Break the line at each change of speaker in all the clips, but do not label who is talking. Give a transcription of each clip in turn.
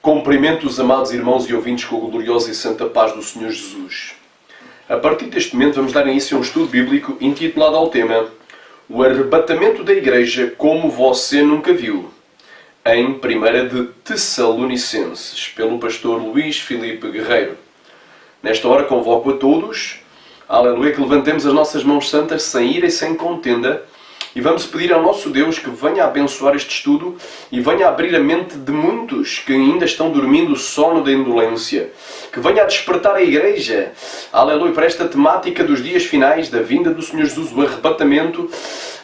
Cumprimento os amados irmãos e ouvintes com a gloriosa e santa paz do Senhor Jesus. A partir deste momento vamos dar início a um estudo bíblico intitulado ao tema O arrebatamento da Igreja como você nunca viu, em 1 de Tessalonicenses, pelo pastor Luís Filipe Guerreiro. Nesta hora convoco a todos, aleluia, que levantemos as nossas mãos santas sem ira e sem contenda, e vamos pedir ao nosso Deus que venha abençoar este estudo e venha abrir a mente de muitos que ainda estão dormindo o sono da indolência. Que venha a despertar a Igreja, aleluia, para esta temática dos dias finais da vinda do Senhor Jesus, o arrebatamento,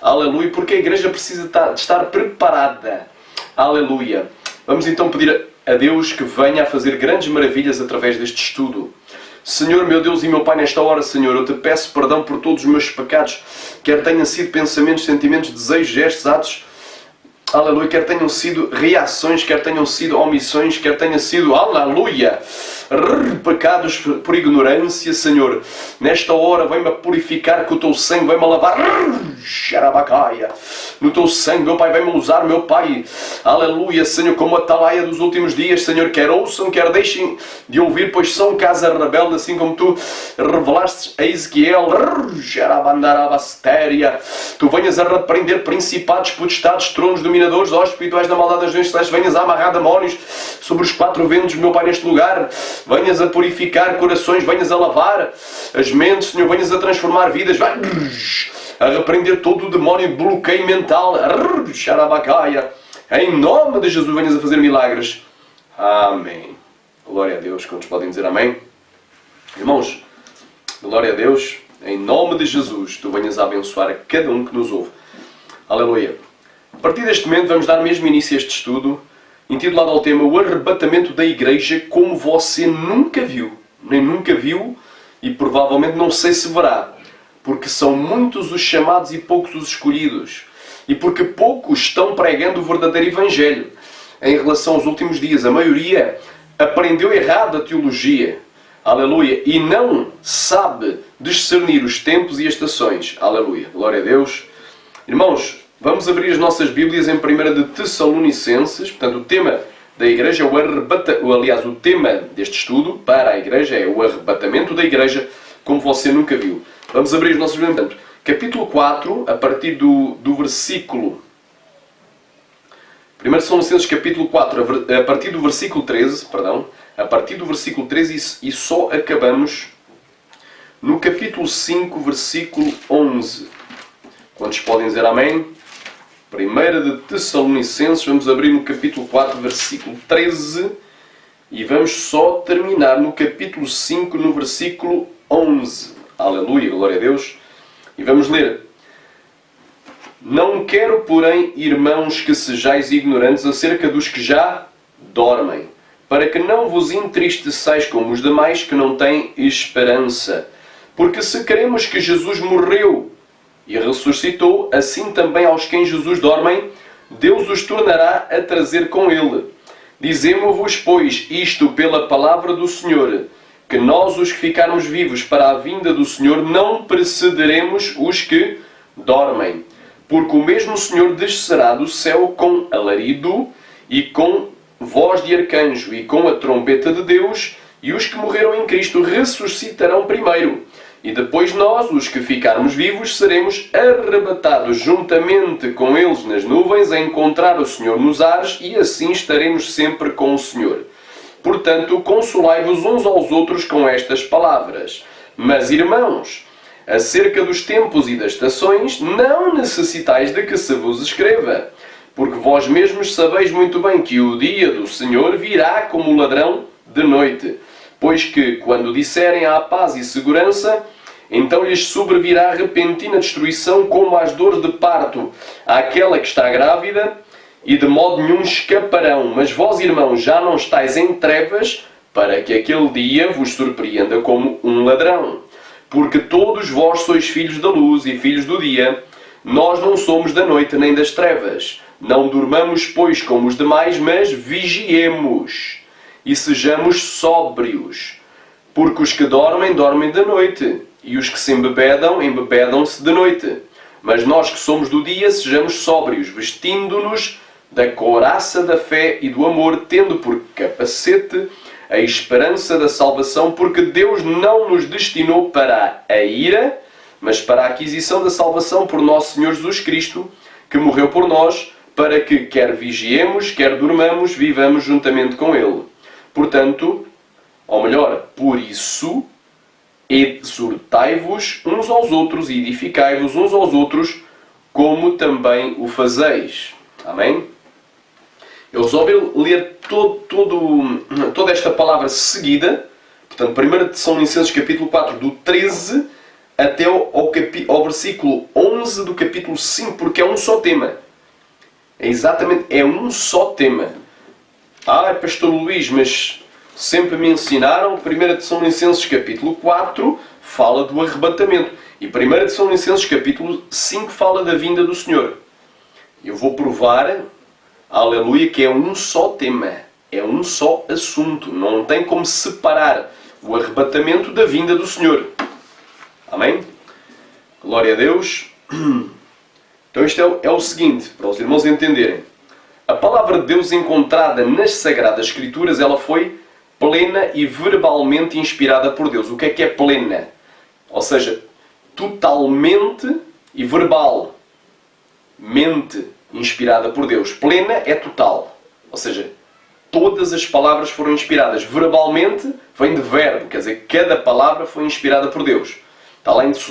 aleluia, porque a Igreja precisa de estar preparada, aleluia. Vamos então pedir a Deus que venha a fazer grandes maravilhas através deste estudo. Senhor, meu Deus e meu Pai, nesta hora, Senhor, eu te peço perdão por todos os meus pecados, quer tenham sido pensamentos, sentimentos, desejos, gestos, atos, aleluia, quer tenham sido reações, quer tenham sido omissões, quer tenham sido, aleluia, pecados por ignorância, Senhor. Nesta hora, vem-me purificar com o teu sangue, vem-me lavar, xarabacaia, no teu sangue, meu Pai, vem-me usar, meu Pai, aleluia, Senhor, como a atalaia dos últimos dias, Senhor, quer ouçam, quer deixem de ouvir, pois são casa rebelde, assim como tu revelaste a Ezequiel, xarabandarabastéria, tu venhas a repreender principados, potestades, tronos, dominadores, ó espirituais da maldade das nações celestes, venhas a amarrar demónios sobre os quatro ventos, meu Pai, neste lugar, venhas a purificar corações, venhas a lavar as mentes, Senhor, venhas a transformar vidas, a repreender todo o demónio de bloqueio mental, xarabacaia, em nome de Jesus, venhas a fazer milagres. Amém. Glória a Deus. Quantos podem dizer amém? Irmãos, glória a Deus, em nome de Jesus, tu venhas a abençoar a cada um que nos ouve. Aleluia. A partir deste momento vamos dar mesmo início a este estudo, intitulado ao tema O arrebatamento da Igreja como você nunca viu. Nem nunca viu e provavelmente não sei se verá. Porque são muitos os chamados e poucos os escolhidos. E porque poucos estão pregando o verdadeiro Evangelho. Em relação aos últimos dias, a maioria aprendeu errado a teologia. Aleluia. E não sabe discernir os tempos e estações. Aleluia. Glória a Deus. Irmãos, vamos abrir as nossas Bíblias em 1 de Tessalonicenses. Portanto, o tema da Igreja, o tema deste estudo para a Igreja é o arrebatamento da Igreja como você nunca viu. Vamos abrir os nossos Bíblias. Portanto, capítulo 4, a partir do versículo... 1 Tessalonicenses capítulo 4, a partir do versículo 13, a partir do versículo 13 e só acabamos no capítulo 5, versículo 11. Quantos podem dizer amém? 1 de Tessalonicenses, vamos abrir no capítulo 4, versículo 13 e vamos só terminar no capítulo 5, no versículo 11. Aleluia, glória a Deus. E vamos ler. Não quero, porém, irmãos, que sejais ignorantes acerca dos que já dormem, para que não vos entristeçais como os demais que não têm esperança. Porque se cremos que Jesus morreu e ressuscitou, assim também aos quem Jesus dormem, Deus os tornará a trazer com ele. Dizemo-vos, pois, isto pela palavra do Senhor, que nós, os que ficarmos vivos para a vinda do Senhor, não precederemos os que dormem. Porque o mesmo Senhor descerá do céu com alarido e com voz de arcanjo e com a trombeta de Deus, e os que morreram em Cristo ressuscitarão primeiro. E depois nós, os que ficarmos vivos, seremos arrebatados juntamente com eles nas nuvens a encontrar o Senhor nos ares, e assim estaremos sempre com o Senhor. Portanto, consolai-vos uns aos outros com estas palavras. Mas, irmãos, acerca dos tempos e das estações, não necessitais de que se vos escreva, porque vós mesmos sabeis muito bem que o dia do Senhor virá como ladrão de noite. Pois que, quando disserem há paz e segurança, então lhes sobrevirá repentina destruição como as dores de parto àquela que está grávida, e de modo nenhum escaparão. Mas vós, irmãos, já não estáis em trevas, para que aquele dia vos surpreenda como um ladrão. Porque todos vós sois filhos da luz e filhos do dia. Nós não somos da noite nem das trevas. Não durmamos, pois, como os demais, mas vigiemos e sejamos sóbrios. Porque os que dormem, dormem de noite, e os que se embebedam, embebedam-se de noite. Mas nós que somos do dia, sejamos sóbrios, vestindo-nos da couraça da fé e do amor, tendo por capacete a esperança da salvação, porque Deus não nos destinou para a ira, mas para a aquisição da salvação por nosso Senhor Jesus Cristo, que morreu por nós, para que quer vigiemos, quer durmamos, vivamos juntamente com Ele. Portanto, ou melhor, por isso, exortai-vos uns aos outros e edificai-vos uns aos outros, como também o fazeis. Amém? Eu resolvi ler toda esta palavra seguida. Portanto, 1 Tessalonicenses capítulo 4, do 13 até ao versículo 11 do capítulo 5, porque é um só tema. É um só tema. Pastor Luís, mas sempre me ensinaram, 1 Tessalonicenses capítulo 4 fala do arrebatamento. E 1 Tessalonicenses capítulo 5 fala da vinda do Senhor. Eu vou provar, aleluia, que é um só tema. É um só assunto. Não tem como separar o arrebatamento da vinda do Senhor. Amém? Glória a Deus. Então isto é o seguinte, para os irmãos entenderem. A palavra de Deus encontrada nas Sagradas Escrituras, ela foi plena e verbalmente inspirada por Deus. O que é plena? Ou seja, totalmente e verbalmente inspirada por Deus. Plena é total. Ou seja, todas as palavras foram inspiradas. Verbalmente vem de verbo, quer dizer, cada palavra foi inspirada por Deus. Está lá em 2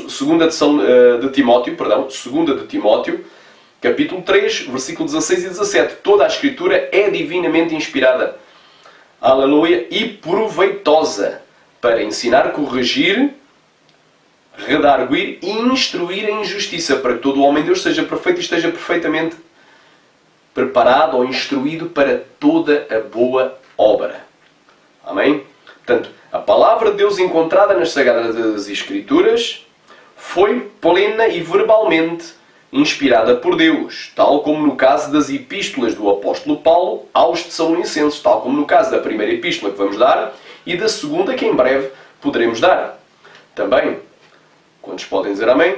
de Timóteo, capítulo 3, versículo 16 e 17. Toda a Escritura é divinamente inspirada. Aleluia. E proveitosa para ensinar, corrigir, redarguir e instruir em justiça, para que todo o homem de Deus seja perfeito e esteja perfeitamente preparado ou instruído para toda a boa obra. Amém? Portanto, a palavra de Deus encontrada nas Sagradas Escrituras foi plena e verbalmente inspirada por Deus, tal como no caso das epístolas do apóstolo Paulo aos Tessalonicenses, tal como no caso da primeira epístola que vamos dar e da segunda que em breve poderemos dar. Também, quantos podem dizer amém?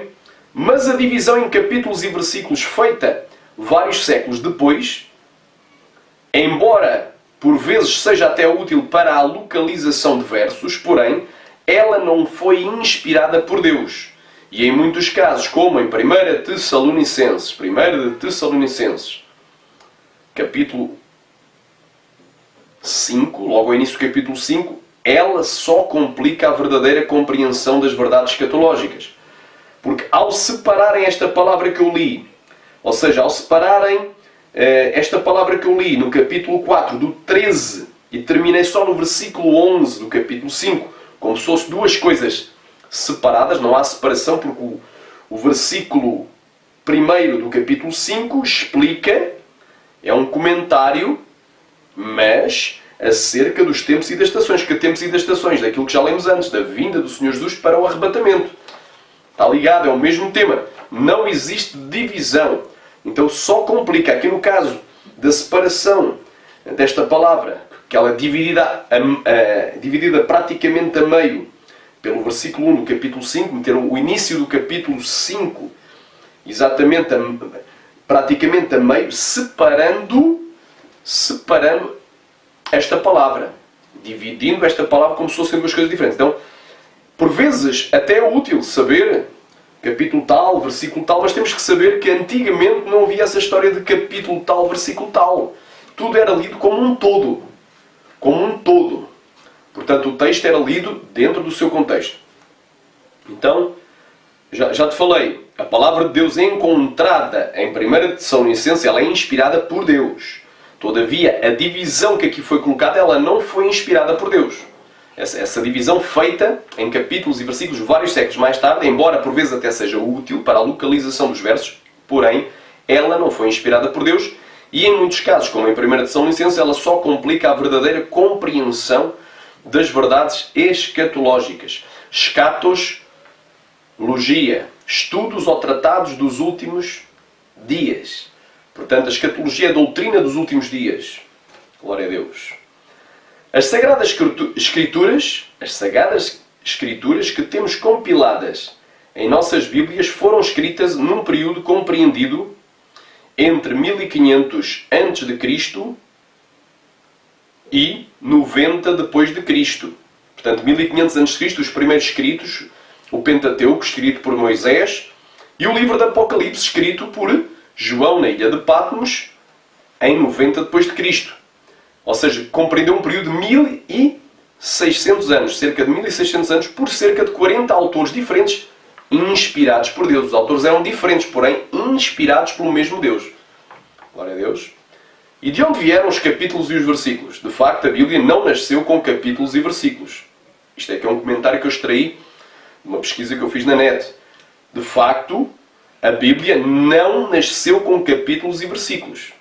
Mas a divisão em capítulos e versículos feita vários séculos depois, embora por vezes seja até útil para a localização de versos, porém, ela não foi inspirada por Deus. E em muitos casos, como em 1 Tessalonicenses, capítulo 5, logo ao início do capítulo 5, ela só complica a verdadeira compreensão das verdades escatológicas. Porque ao separarem esta palavra que eu li, ou seja, ao separarem esta palavra que eu li no capítulo 4, do 13, e terminei só no versículo 11 do capítulo 5, como se fossem duas coisas separadas, não há separação, porque o versículo 1 do capítulo 5 explica, é um comentário, mas acerca dos tempos e das estações. Que tempos e das estações? Daquilo que já lemos antes, da vinda do Senhor Jesus para o arrebatamento. Está ligado, é o mesmo tema. Não existe divisão. Então só complica, aqui no caso da separação desta palavra, que ela é dividida praticamente a meio, pelo versículo 1 do capítulo 5, meteram o início do capítulo 5, exatamente, praticamente a meio, separando esta palavra, dividindo esta palavra como se fossem duas coisas diferentes. Então, por vezes, até é útil saber capítulo tal, versículo tal, mas temos que saber que antigamente não havia essa história de capítulo tal, versículo tal. Tudo era lido como um todo. Como um todo. Portanto, o texto era lido dentro do seu contexto. Então, já te falei, a palavra de Deus encontrada em 1 Tessalonicenses, ela é inspirada por Deus. Todavia, a divisão que aqui foi colocada, ela não foi inspirada por Deus. Essa divisão feita em capítulos e versículos vários séculos mais tarde, embora por vezes até seja útil para a localização dos versos, porém, ela não foi inspirada por Deus e em muitos casos, como em 1 Tessalonicenses, ela só complica a verdadeira compreensão das verdades escatológicas. Escatologia, estudos ou tratados dos últimos dias. Portanto, a escatologia é a doutrina dos últimos dias. Glória a Deus. As Sagradas Escrituras que temos compiladas em nossas Bíblias foram escritas num período compreendido entre 1500 a.C. e 90 depois de Cristo. Portanto, 1500 a.C., os primeiros escritos, o Pentateuco, escrito por Moisés, e o livro do Apocalipse, escrito por João na ilha de Patmos, em 90 depois de Cristo. Ou seja, compreendeu um período de 1600 anos, cerca de 1600 anos, por cerca de 40 autores diferentes, inspirados por Deus. Os autores eram diferentes, porém inspirados pelo mesmo Deus. Glória a Deus. E de onde vieram os capítulos e os versículos? De facto, a Bíblia não nasceu com capítulos e versículos. Isto é que é um comentário que eu extraí de uma pesquisa que eu fiz na net. De facto, a Bíblia não nasceu com capítulos e versículos.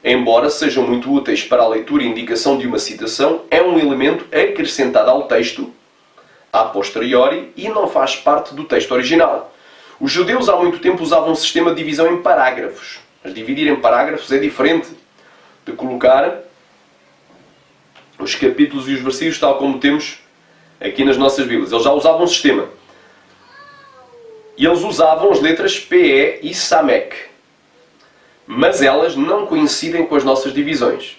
Embora sejam muito úteis para a leitura e indicação de uma citação, é um elemento acrescentado ao texto, a posteriori, e não faz parte do texto original. Os judeus há muito tempo usavam um sistema de divisão em parágrafos. Mas dividir em parágrafos é diferente de colocar os capítulos e os versículos tal como temos aqui nas nossas Bíblias. Eles já usavam um sistema. E eles usavam as letras PE e SAMEC. Mas elas não coincidem com as nossas divisões.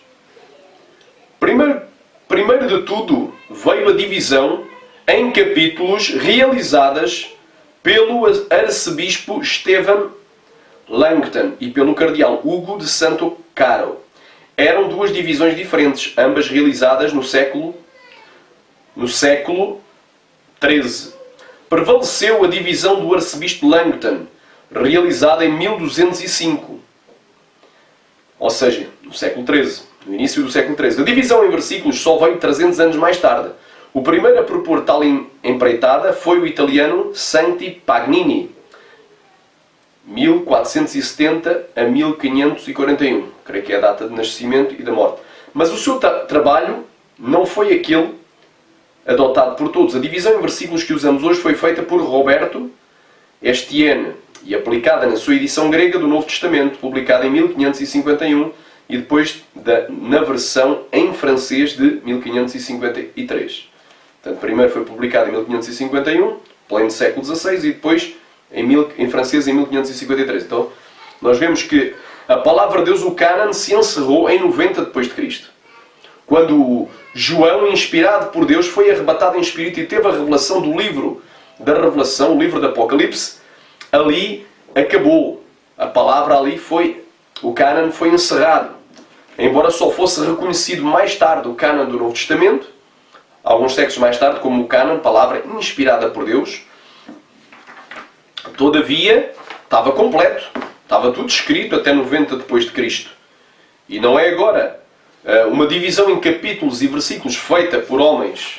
Primeiro de tudo, veio a divisão em capítulos realizadas pelo arcebispo Stephen Langton e pelo cardeal Hugo de Santo Caro. Eram duas divisões diferentes, ambas realizadas no século XIII. Prevaleceu a divisão do arcebispo Langton, realizada em 1205. Ou seja, no século XIII, no início do século XIII. A divisão em versículos só veio 300 anos mais tarde. O primeiro a propor tal empreitada foi o italiano Santi Paganini, 1470 a 1541. Creio que é a data de nascimento e da morte. Mas o seu trabalho não foi aquele adotado por todos. A divisão em versículos que usamos hoje foi feita por Roberto Estienne e aplicada na sua edição grega do Novo Testamento, publicada em 1551 e depois na versão em francês de 1553. Portanto, primeiro foi publicado em 1551, pleno século XVI, e depois em francês em 1553. Então, nós vemos que a palavra de Deus, o Cânon, se encerrou em 90 depois de Cristo. Quando João, inspirado por Deus, foi arrebatado em espírito e teve a revelação do livro da Revelação, o livro do Apocalipse, ali acabou. A palavra ali o Cânon foi encerrado. Embora só fosse reconhecido mais tarde o Cânon do Novo Testamento, alguns séculos mais tarde, como o Cânon, palavra inspirada por Deus, todavia estava completo. Estava tudo escrito até 90 depois de Cristo. E não é agora uma divisão em capítulos e versículos feita por homens,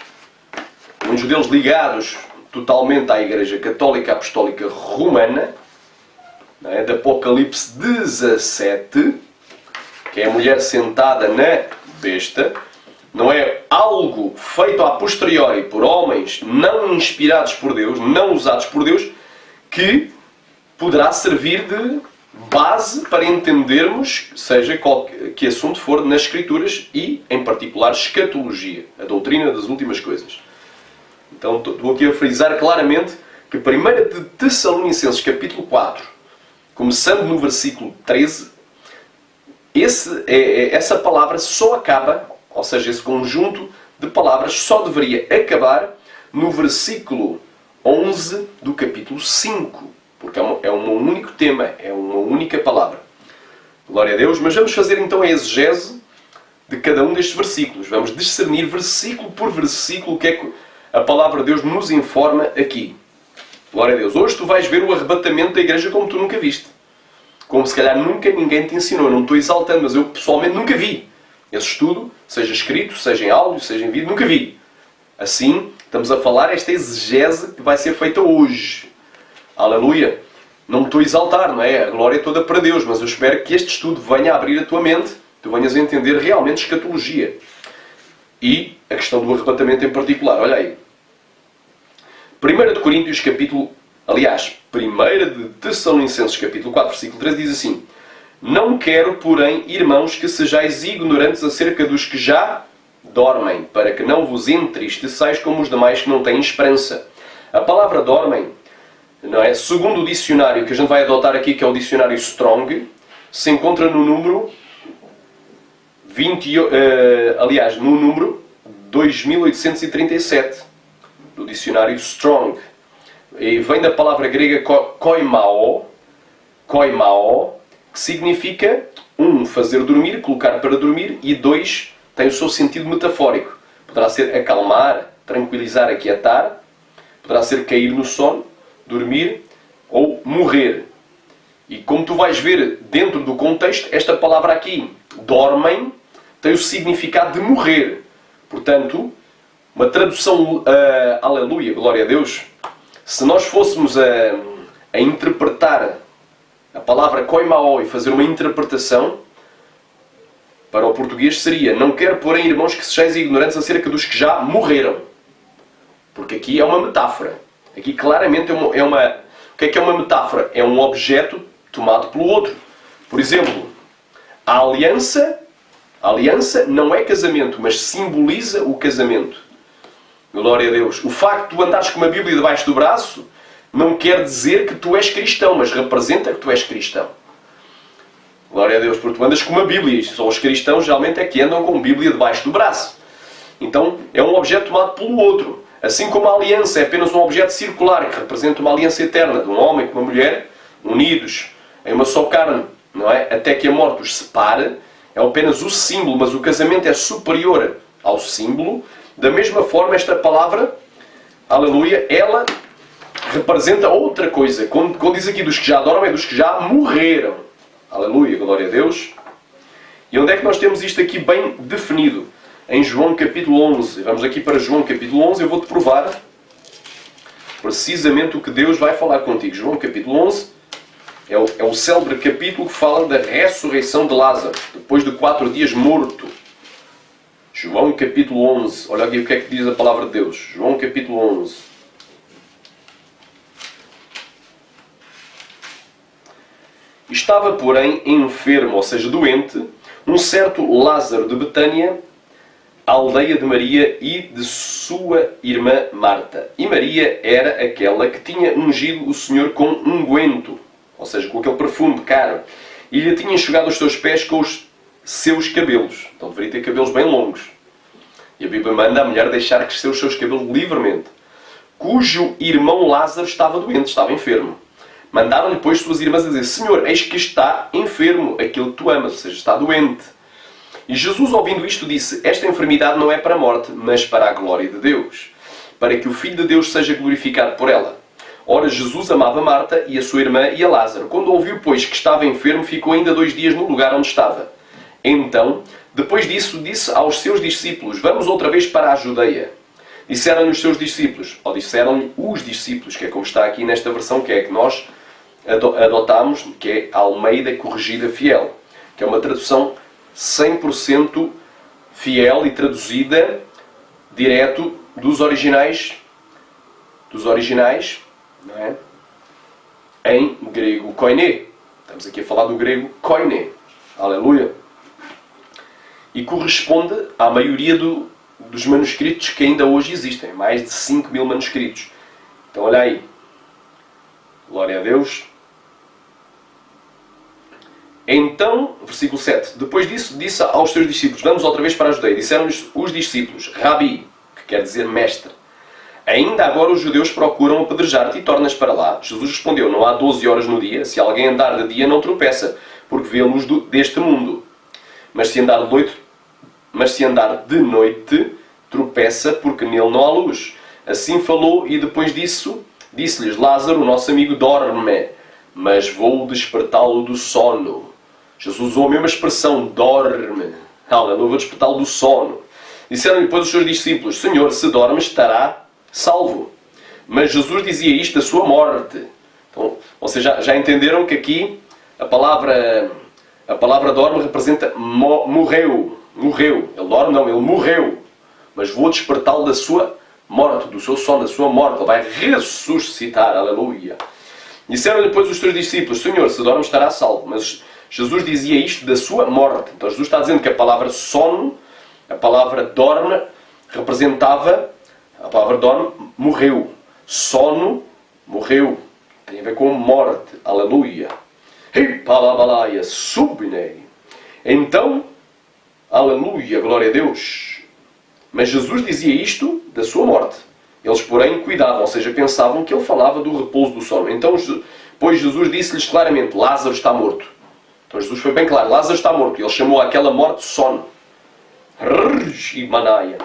muitos deles ligados totalmente à Igreja Católica Apostólica Romana, não é? De Apocalipse 17, que é a mulher sentada na besta. Não é algo feito a posteriori por homens não inspirados por Deus, não usados por Deus, que poderá servir de base para entendermos, seja qual que assunto for, nas Escrituras e, em particular, escatologia, a doutrina das últimas coisas. Então, estou aqui a frisar claramente que 1 de Tessalonicenses, capítulo 4, começando no versículo 13, essa palavra só acaba, ou seja, esse conjunto de palavras só deveria acabar no versículo 11 do capítulo 5. Porque é um único tema, é uma única palavra. Glória a Deus. Mas vamos fazer então a exegese de cada um destes versículos. Vamos discernir versículo por versículo o que é que a palavra de Deus nos informa aqui. Glória a Deus. Hoje tu vais ver o arrebatamento da igreja como tu nunca viste. Como se calhar nunca ninguém te ensinou. Eu não estou exaltando, mas eu pessoalmente nunca vi. Esse estudo, seja escrito, seja em áudio, seja em vídeo, nunca vi. Assim, estamos a falar esta exegese que vai ser feita hoje. Aleluia! Não me estou a exaltar, não é? A glória é toda para Deus, mas eu espero que este estudo venha a abrir a tua mente, tu venhas a entender realmente escatologia. E a questão do arrebatamento em particular. Olha aí. 1 de Coríntios, capítulo... Aliás, 1 de Tessalonicenses, capítulo 4, versículo 13, diz assim: Não quero, porém, irmãos, que sejais ignorantes acerca dos que já dormem, para que não vos entristeçais como os demais que não têm esperança. A palavra dormem, não é? Segundo o dicionário que a gente vai adotar aqui, que é o dicionário Strong, se encontra no número 2837 do dicionário Strong. E vem da palavra grega koimao, que significa 1, fazer dormir, colocar para dormir, e 2, tem o seu sentido metafórico. Poderá ser acalmar, tranquilizar, aquietar, poderá ser cair no sono, dormir ou morrer. E como tu vais ver dentro do contexto, esta palavra aqui, dormem, tem o significado de morrer. Portanto, uma tradução, aleluia, glória a Deus, se nós fôssemos a interpretar a palavra koimao e fazer uma interpretação, para o português seria: não quero porém, irmãos, que sejais ignorantes acerca dos que já morreram. Porque aqui é uma metáfora. Aqui claramente é uma... O que é uma metáfora? É um objeto tomado pelo outro. Por exemplo, a aliança não é casamento, mas simboliza o casamento. Glória a Deus. O facto de tu andares com uma Bíblia debaixo do braço não quer dizer que tu és cristão, mas representa que tu és cristão. Glória a Deus, porque tu andas com uma Bíblia. E só os cristãos geralmente é que andam com a Bíblia debaixo do braço. Então é um objeto tomado pelo outro. Assim como a aliança é apenas um objeto circular que representa uma aliança eterna de um homem com uma mulher unidos em uma só carne, não é? Até que a morte os separe, é apenas o símbolo, mas o casamento é superior ao símbolo. Da mesma forma, esta palavra, aleluia, ela representa outra coisa. Quando diz aqui dos que já dormem, é dos que já morreram. Aleluia, glória a Deus. E onde é que nós temos isto aqui bem definido? Em João capítulo 11. Vamos aqui para João capítulo 11. Eu vou-te provar precisamente o que Deus vai falar contigo. João capítulo 11 é o célebre capítulo que fala da ressurreição de Lázaro, depois de 4 dias morto. João capítulo 11. Olha aqui o que é que diz a palavra de Deus. João capítulo 11. Estava, porém, enfermo, ou seja, doente, um certo Lázaro de Betânia, a aldeia de Maria e de sua irmã Marta. E Maria era aquela que tinha ungido o Senhor com unguento, ou seja, com aquele perfume caro, e lhe tinha enxugado os seus pés com os seus cabelos. Então deveria ter cabelos bem longos. E a Bíblia manda a mulher deixar crescer os seus cabelos livremente. Cujo irmão Lázaro estava doente, estava enfermo. Mandaram-lhe, pois, suas irmãs a dizer: Senhor, eis que está enfermo aquele que tu amas, ou seja, está doente. E Jesus, ouvindo isto, disse: esta enfermidade não é para a morte, mas para a glória de Deus, para que o Filho de Deus seja glorificado por ela. Ora, Jesus amava Marta e a sua irmã e a Lázaro. Quando ouviu, pois, que estava enfermo, ficou ainda 2 dias no lugar onde estava. Então, depois disso, disse aos seus discípulos: vamos outra vez para a Judeia. Disseram-lhe os seus discípulos, ou disseram-lhe os discípulos, que é como está aqui nesta versão, que é que nós adotámos, que é a Almeida Corrigida Fiel, que é uma tradução 100% fiel e traduzida direto dos originais, não é? Em grego koiné. Estamos aqui a falar do grego koiné. Aleluia. E corresponde à maioria dos manuscritos que ainda hoje existem. Mais de 5.000 manuscritos. Então olha aí. Glória a Deus. Então, versículo 7. Depois disso, disse aos seus discípulos: vamos outra vez para a Judeia. Disseram-lhes os discípulos: Rabi, que quer dizer mestre, ainda agora os judeus procuram apedrejar-te e tornas para lá. Jesus respondeu: não há 12 horas no dia. Se alguém andar de dia, não tropeça, porque vê a luz deste mundo. Mas se andar de noite, tropeça, porque nele não há luz. Assim falou, e depois disso, disse-lhes: Lázaro, o nosso amigo, dorme, mas vou despertá-lo do sono. Jesus usou a mesma expressão, dorme. Aleluia, vou despertá-lo do sono. Disseram-lhe depois os seus discípulos: Senhor, se dorme, estará salvo. Mas Jesus dizia isto da sua morte. Então, vocês já entenderam que aqui a palavra dorme representa morreu. Morreu. Ele dorme, não, ele morreu. Mas vou despertá-lo da sua morte, do seu sono, da sua morte. Ele vai ressuscitar. Aleluia. Disseram-lhe depois os seus discípulos: Senhor, se dorme, estará salvo. Mas Jesus dizia isto da sua morte. Então Jesus está dizendo que a palavra sono, a palavra dorme, representava, a palavra dorme, morreu. Sono, morreu. Tem a ver com morte. Aleluia. Hipalabalaia, subinei. Então, aleluia, glória a Deus. Mas Jesus dizia isto da sua morte. Eles, porém, cuidavam, ou seja, pensavam que ele falava do repouso do sono. Então, pois Jesus disse-lhes claramente, Lázaro está morto. Então Jesus foi bem claro, Lázaro está morto. Ele chamou aquela morte sono. E manaia.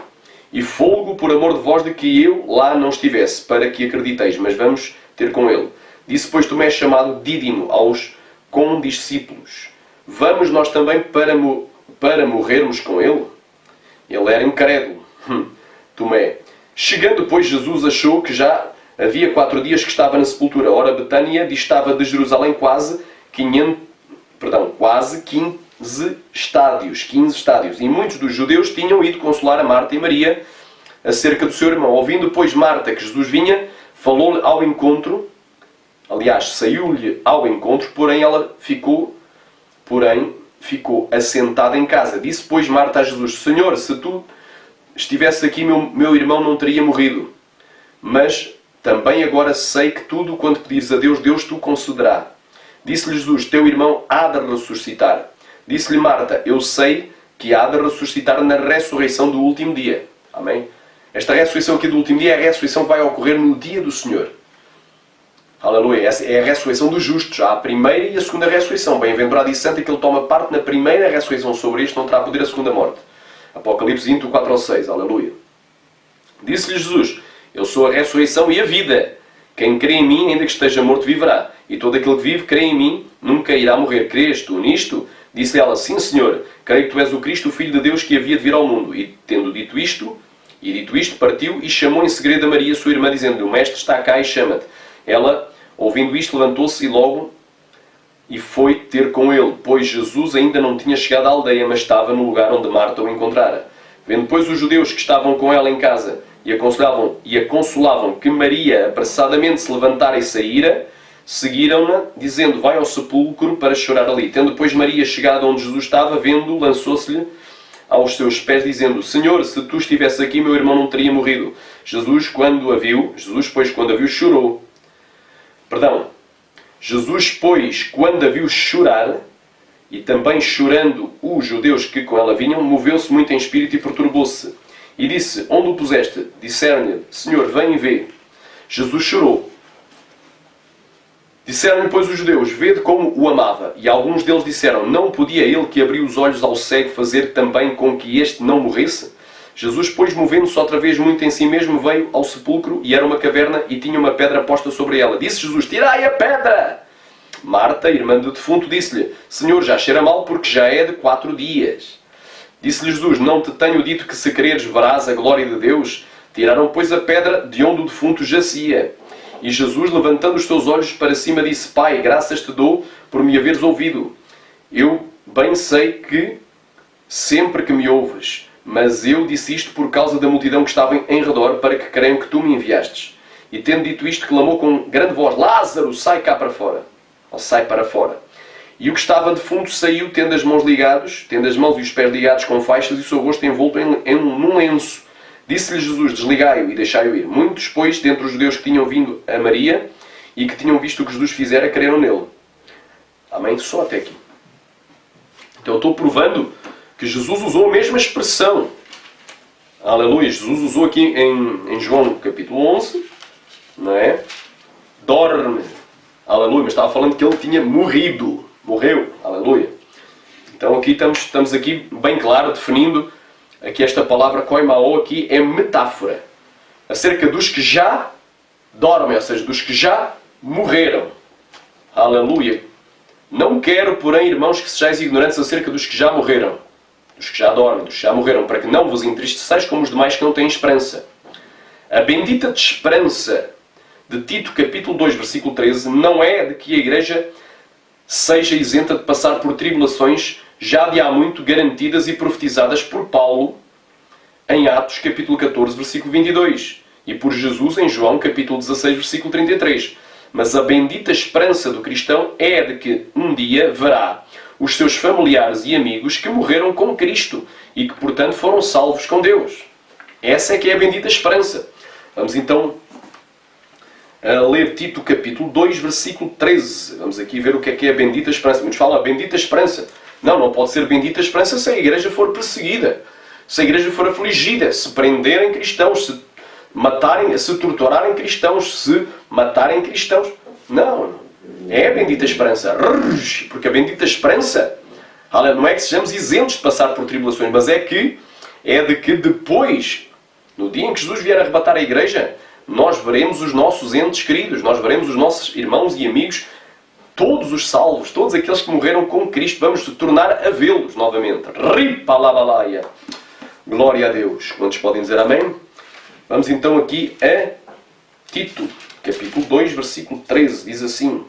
E folgo por amor de vós de que eu lá não estivesse, para que acrediteis, mas vamos ter com ele. Disse, pois, Tomé chamado Dídimo aos condiscípulos. Vamos nós também para morrermos com ele? Ele era incrédulo. Tomé. Chegando, pois, Jesus achou que já havia 4 dias que estava na sepultura. Ora, Betânia distava de Jerusalém quase 15 estádios. E muitos dos judeus tinham ido consolar a Marta e Maria acerca do seu irmão. Ouvindo, pois, Marta que Jesus vinha, falou-lhe ao encontro. Aliás, saiu-lhe ao encontro, porém ela ficou assentada em casa. Disse, pois, Marta a Jesus, Senhor, se tu estivesse aqui, meu irmão não teria morrido. Mas também agora sei que tudo quanto pedires a Deus, Deus te concederá. Disse-lhe Jesus, teu irmão há de ressuscitar. Disse-lhe Marta, eu sei que há de ressuscitar na ressurreição do último dia. Amém? Esta ressurreição aqui do último dia é a ressurreição que vai ocorrer no dia do Senhor. Aleluia. Essa é a ressurreição dos justos. Há a primeira e a segunda ressurreição. Bem-aventurado e santo é que ele toma parte na primeira ressurreição. Sobre isto não terá poder a segunda morte. Apocalipse 20, 4 ao 6. Aleluia. Disse-lhe Jesus, eu sou a ressurreição e a vida. Quem crê em mim, ainda que esteja morto, viverá. E todo aquele que vive, crê em mim, nunca irá morrer. Crês tu nisto? Disse-lhe ela, sim, Senhor. Creio que tu és o Cristo, o Filho de Deus, que havia de vir ao mundo. E tendo dito isto, partiu e chamou em segredo a Maria, sua irmã, dizendo-lhe, o Mestre está cá e chama-te. Ela, ouvindo isto, levantou-se e foi ter com ele, pois Jesus ainda não tinha chegado à aldeia, mas estava no lugar onde Marta o encontrara. Vendo, pois, os judeus que estavam com ela em casa e a consolavam que Maria apressadamente se levantara e saíra, seguiram-na, dizendo, vai ao sepulcro para chorar ali. Tendo, pois, Maria chegado onde Jesus estava, vendo-o, lançou-se-lhe aos seus pés, dizendo, Senhor, se tu estivesses aqui, meu irmão não teria morrido. Jesus, pois, quando a viu, chorou. Jesus, pois, quando a viu chorar, e também chorando os judeus que com ela vinham, moveu-se muito em espírito e perturbou-se. E disse, onde o puseste? Disseram-lhe, Senhor, vem e vê. Jesus chorou. Disseram-lhe, pois, os judeus, vede como o amava. E alguns deles disseram, não podia ele que abriu os olhos ao cego fazer também com que este não morresse? Jesus, pois, movendo-se outra vez muito em si mesmo, veio ao sepulcro, e era uma caverna, e tinha uma pedra posta sobre ela. Disse Jesus, tirai a pedra! Marta, irmã do defunto, disse-lhe, Senhor, já cheira mal, porque já é de 4 dias. Disse-lhe Jesus, não te tenho dito que se creres verás a glória de Deus? Tiraram, pois, a pedra de onde o defunto jazia. E Jesus, levantando os seus olhos para cima, disse, Pai, graças te dou por me haveres ouvido. Eu bem sei que sempre que me ouves, mas eu disse isto por causa da multidão que estava em redor, para que creiam que tu me enviastes. E tendo dito isto, clamou com grande voz, Lázaro, sai cá para fora. Ou sai para fora. E o que estava defunto saiu, tendo as mãos e os pés ligados com faixas, e o seu rosto envolto num lenço. Disse-lhe Jesus, desligai-o e deixai-o ir. Muitos, pois, dentre os judeus que tinham vindo a Maria e que tinham visto o que Jesus fizera, creram nele. Amém? Só até aqui. Então eu estou provando que Jesus usou a mesma expressão. Aleluia. Jesus usou aqui em João capítulo 11, não é? Dorme. Aleluia. Mas estava falando que ele tinha morrido. Morreu. Aleluia. Então aqui estamos aqui bem claro, definindo aqui esta palavra koimao aqui é metáfora. Acerca dos que já dormem, ou seja, dos que já morreram. Aleluia. Não quero, porém, irmãos, que sejais ignorantes acerca dos que já morreram. Dos que já dormem, dos que já morreram, para que não vos entristeçais como os demais que não têm esperança. A bendita esperança de Tito, capítulo 2, versículo 13, não é de que a Igreja seja isenta de passar por tribulações já de há muito garantidas e profetizadas por Paulo em Atos, capítulo 14, versículo 22, e por Jesus em João, capítulo 16, versículo 33. Mas a bendita esperança do cristão é de que um dia verá os seus familiares e amigos que morreram com Cristo e que, portanto, foram salvos com Deus. Essa é que é a bendita esperança. Vamos então a ler Tito capítulo 2, versículo 13. Vamos aqui ver o que é a bendita esperança. Muitos falam a bendita esperança. Não, não pode ser bendita esperança se a igreja for perseguida, se a igreja for afligida, se prenderem cristãos, se matarem, se torturarem cristãos, se matarem cristãos. Não, é a bendita esperança. Porque a bendita esperança, não é que sejamos isentos de passar por tribulações, mas é de que depois, no dia em que Jesus vier arrebatar a igreja, nós veremos os nossos entes queridos, nós veremos os nossos irmãos e amigos, todos os salvos, todos aqueles que morreram com Cristo, vamos se tornar a vê-los novamente. Ripalabalaia. Glória a Deus. Quantos podem dizer amém? Vamos então aqui a Tito, capítulo 2, versículo 13. Diz assim,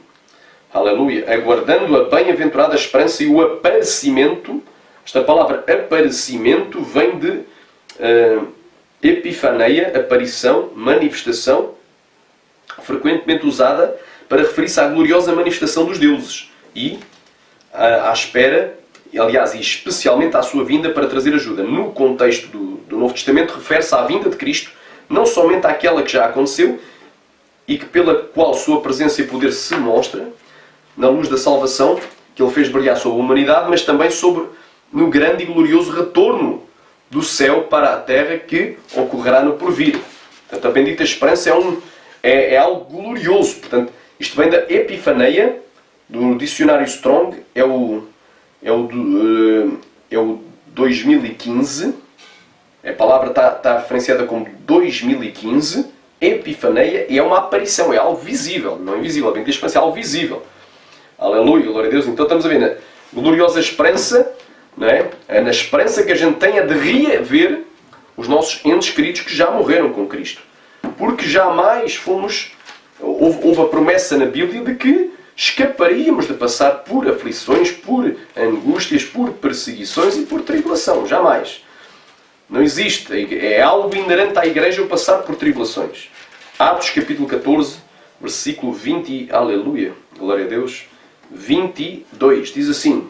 aleluia, aguardando a bem-aventurada esperança e o aparecimento. Esta palavra aparecimento vem de epifaneia, aparição, manifestação, frequentemente usada para referir-se à gloriosa manifestação dos deuses e à espera, aliás, e especialmente à sua vinda para trazer ajuda. No contexto do Novo Testamento, refere-se à vinda de Cristo, não somente àquela que já aconteceu e que pela qual sua presença e poder se mostra, na luz da salvação que Ele fez brilhar sobre a humanidade, mas também no grande e glorioso retorno do céu para a terra que ocorrerá no porvir. Portanto, a bendita esperança é algo glorioso. Portanto, isto vem da epifaneia, do dicionário Strong, é o 2015. A palavra está referenciada como 2015. Epifaneia é uma aparição, é algo visível, não invisível. A bendita esperança é algo visível. Aleluia, glória a Deus. Então estamos a ver na gloriosa esperança, não é? É na esperança que a gente tem de reaver os nossos entes queridos que já morreram com Cristo. Porque jamais houve a promessa na Bíblia de que escaparíamos de passar por aflições, por angústias, por perseguições e por tribulação. Jamais. Não existe. É algo inerente à igreja o passar por tribulações. Atos capítulo 14, versículo 20, aleluia, glória a Deus, 22, diz assim,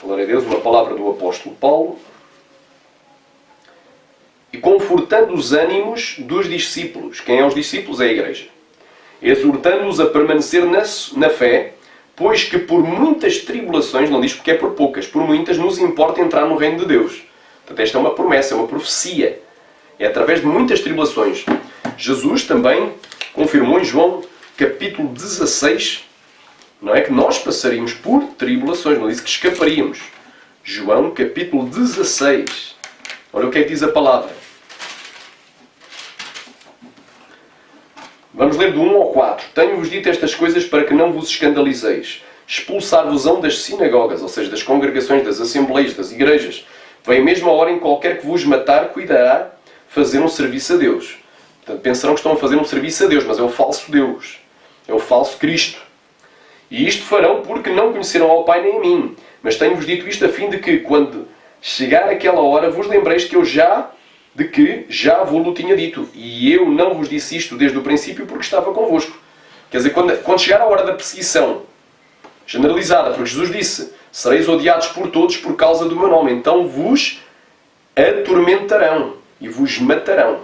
glória a Deus, uma palavra do apóstolo Paulo, e confortando os ânimos dos discípulos. Quem é os discípulos? É a igreja. Exortando-os a permanecer na fé, pois que por muitas tribulações, não diz porque é por poucas, por muitas nos importa entrar no reino de Deus. Portanto, esta é uma promessa, é uma profecia. É através de muitas tribulações. Jesus também confirmou em João capítulo 16, não é que nós passaríamos por tribulações, não disse que escaparíamos. João capítulo 16. Olha o que é que diz a palavra. Vamos ler do 1 ao 4. Tenho-vos dito estas coisas para que não vos escandalizeis. Expulsar-vos-ão das sinagogas, ou seja, das congregações, das assembleias, das igrejas. Vem mesmo a hora em qualquer que vos matar, cuidará fazer um serviço a Deus. Portanto, pensarão que estão a fazer um serviço a Deus, mas é o falso Deus. É o falso Cristo. E isto farão porque não conheceram ao Pai nem a mim. Mas tenho-vos dito isto a fim de que, quando chegar aquela hora, vos lembreis que eu já vos tinha dito. E eu não vos disse isto desde o princípio porque estava convosco. Quer dizer, quando chegar a hora da perseguição generalizada, porque Jesus disse, sereis odiados por todos por causa do meu nome, então vos atormentarão e vos matarão.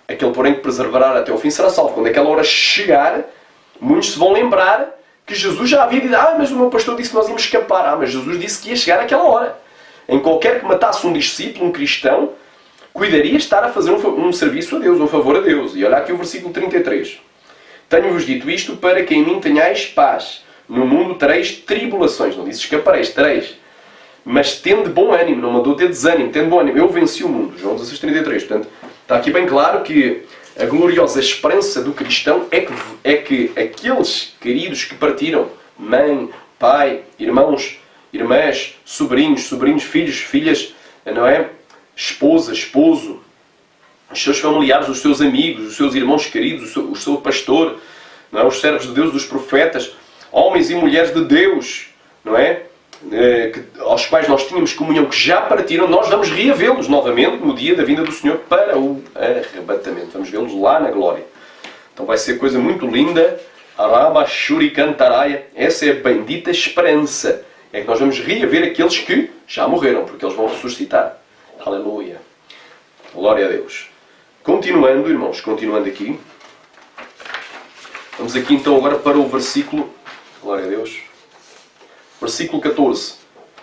Aquele, porém, que perseverar até o fim será salvo. Quando aquela hora chegar, muitos se vão lembrar que Jesus já havia dito, mas o meu pastor disse que nós íamos escapar. Mas Jesus disse que ia chegar aquela hora. Em qualquer que matasse um discípulo, um cristão, cuidaria estar a fazer um serviço a Deus, um favor a Deus. E olha aqui o versículo 33. Tenho-vos dito isto para que em mim tenhais paz. No mundo tereis tribulações. Não disse escapareis, tereis. Mas tende bom ânimo, não mandou ter desânimo, tende bom ânimo. Eu venci o mundo. João 16:33. Portanto, está aqui bem claro que a gloriosa esperança do cristão é que aqueles queridos que partiram, mãe, pai, irmãos, irmãs, sobrinhos, filhos, filhas, não é? Esposa, esposo, os seus familiares, os seus amigos, os seus irmãos queridos, o seu pastor, não é? Os servos de Deus, os profetas, homens e mulheres de Deus, não é? Aos quais nós tínhamos comunhão, que já partiram, nós vamos reavê-los novamente no dia da vinda do Senhor para o arrebatamento. Vamos vê-los lá na glória. Então vai ser coisa muito linda. Araba, Shuri, Cantaraia. Essa é a bendita esperança. É que nós vamos reaver aqueles que já morreram, porque eles vão ressuscitar. Aleluia. Glória a Deus. Continuando, irmãos, continuando aqui. Vamos aqui então agora para o versículo, glória a Deus, versículo 14.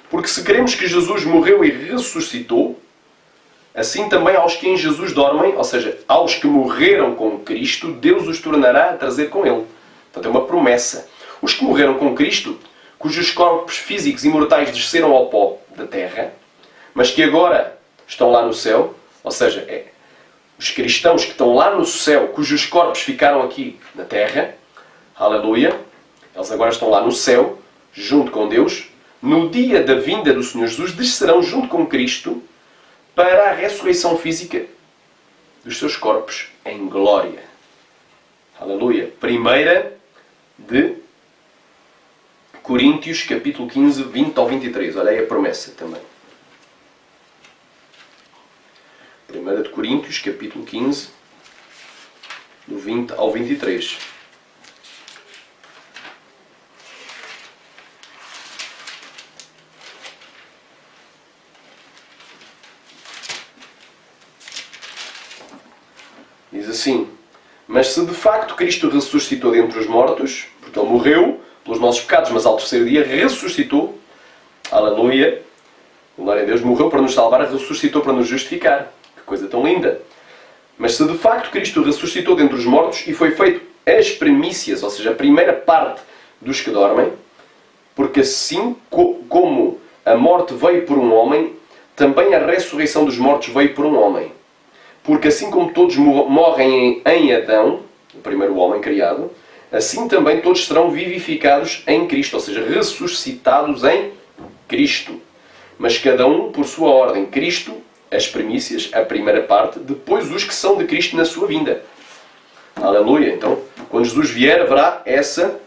Porque se queremos que Jesus morreu e ressuscitou, assim também aos que em Jesus dormem, ou seja, aos que morreram com Cristo, Deus os tornará a trazer com Ele. Portanto, é uma promessa. Os que morreram com Cristo, cujos corpos físicos e mortais desceram ao pó da terra, mas que agora estão lá no céu, ou seja, os cristãos que estão lá no céu, cujos corpos ficaram aqui na terra, aleluia, eles agora estão lá no céu, junto com Deus, no dia da vinda do Senhor Jesus, descerão junto com Cristo para a ressurreição física dos seus corpos em glória. Aleluia. 1 de Coríntios, capítulo 15, 20 ao 23. Olha aí a promessa também. 1 de Coríntios, capítulo 15, do 20 ao 23. Diz assim: mas se de facto Cristo ressuscitou dentre os mortos, porque Ele morreu pelos nossos pecados, mas ao terceiro dia ressuscitou, aleluia, glória a Deus, morreu para nos salvar, ressuscitou para nos justificar. Que coisa tão linda! Mas se de facto Cristo ressuscitou dentre os mortos e foi feito as primícias, ou seja, a primeira parte dos que dormem, porque assim como a morte veio por um homem, também a ressurreição dos mortos veio por um homem. Porque assim como todos morrem em Adão, o primeiro homem criado, assim também todos serão vivificados em Cristo, ou seja, ressuscitados em Cristo. Mas cada um por sua ordem. Cristo, as primícias, a primeira parte, depois os que são de Cristo na sua vinda. Aleluia. Então, quando Jesus vier, haverá essa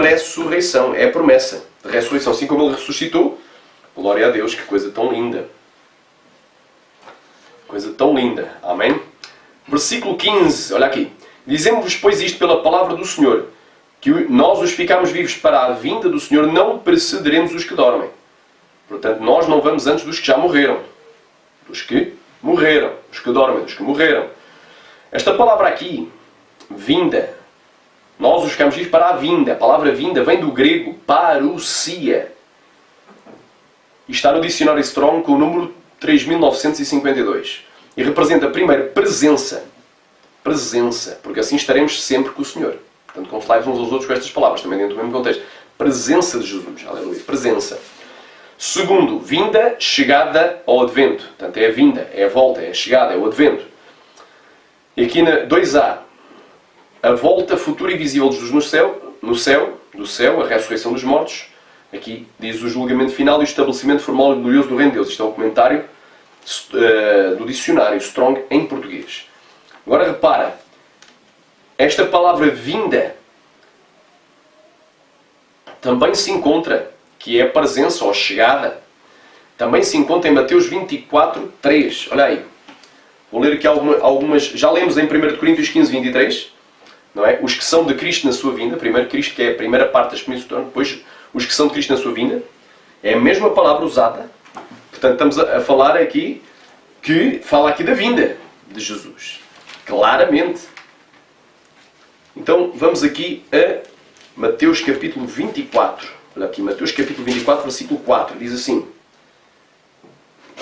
ressurreição. É a promessa de ressurreição. Assim como Ele ressuscitou, glória a Deus, que coisa tão linda. Coisa tão linda. Amém? Versículo 15. Olha aqui. Dizemos-vos, pois, isto pela palavra do Senhor, que nós os ficamos vivos para a vinda do Senhor, não precederemos os que dormem. Portanto, nós não vamos antes dos que já morreram. Dos que morreram. Dos que dormem. Dos que morreram. Esta palavra aqui, vinda, nós os ficamos vivos para a vinda. A palavra vinda vem do grego parousia. E está no dicionário Strong com o número 3952. E representa primeiro presença. Presença. Porque assim estaremos sempre com o Senhor. Portanto, consolai-vos uns aos outros com estas palavras, também dentro do mesmo contexto. Presença de Jesus. Aleluia. Presença. Segundo, vinda, chegada ao advento. Portanto, é a vinda, é a volta, é a chegada, é o advento. E aqui na 2a, a volta futura e visível de Jesus no céu, a ressurreição dos mortos. Aqui diz o julgamento final e o estabelecimento formal e glorioso do reino de Deus. Isto é o comentário do dicionário Strong em português. Agora repara, esta palavra vinda também se encontra, que é a presença ou chegada, também se encontra em Mateus 24, 3. Olha aí. Vou ler aqui algumas. Já lemos em 1 Coríntios 15, 23. Não é? Os que são de Cristo na sua vinda. Primeiro Cristo, que é a primeira parte das primeiras. Depois os que são de Cristo na sua vinda. É a mesma palavra usada. Portanto, estamos a falar aqui, que fala aqui da vinda de Jesus. Claramente. Então, vamos aqui a Mateus capítulo 24. Olha aqui, Mateus capítulo 24, versículo 4. Diz assim.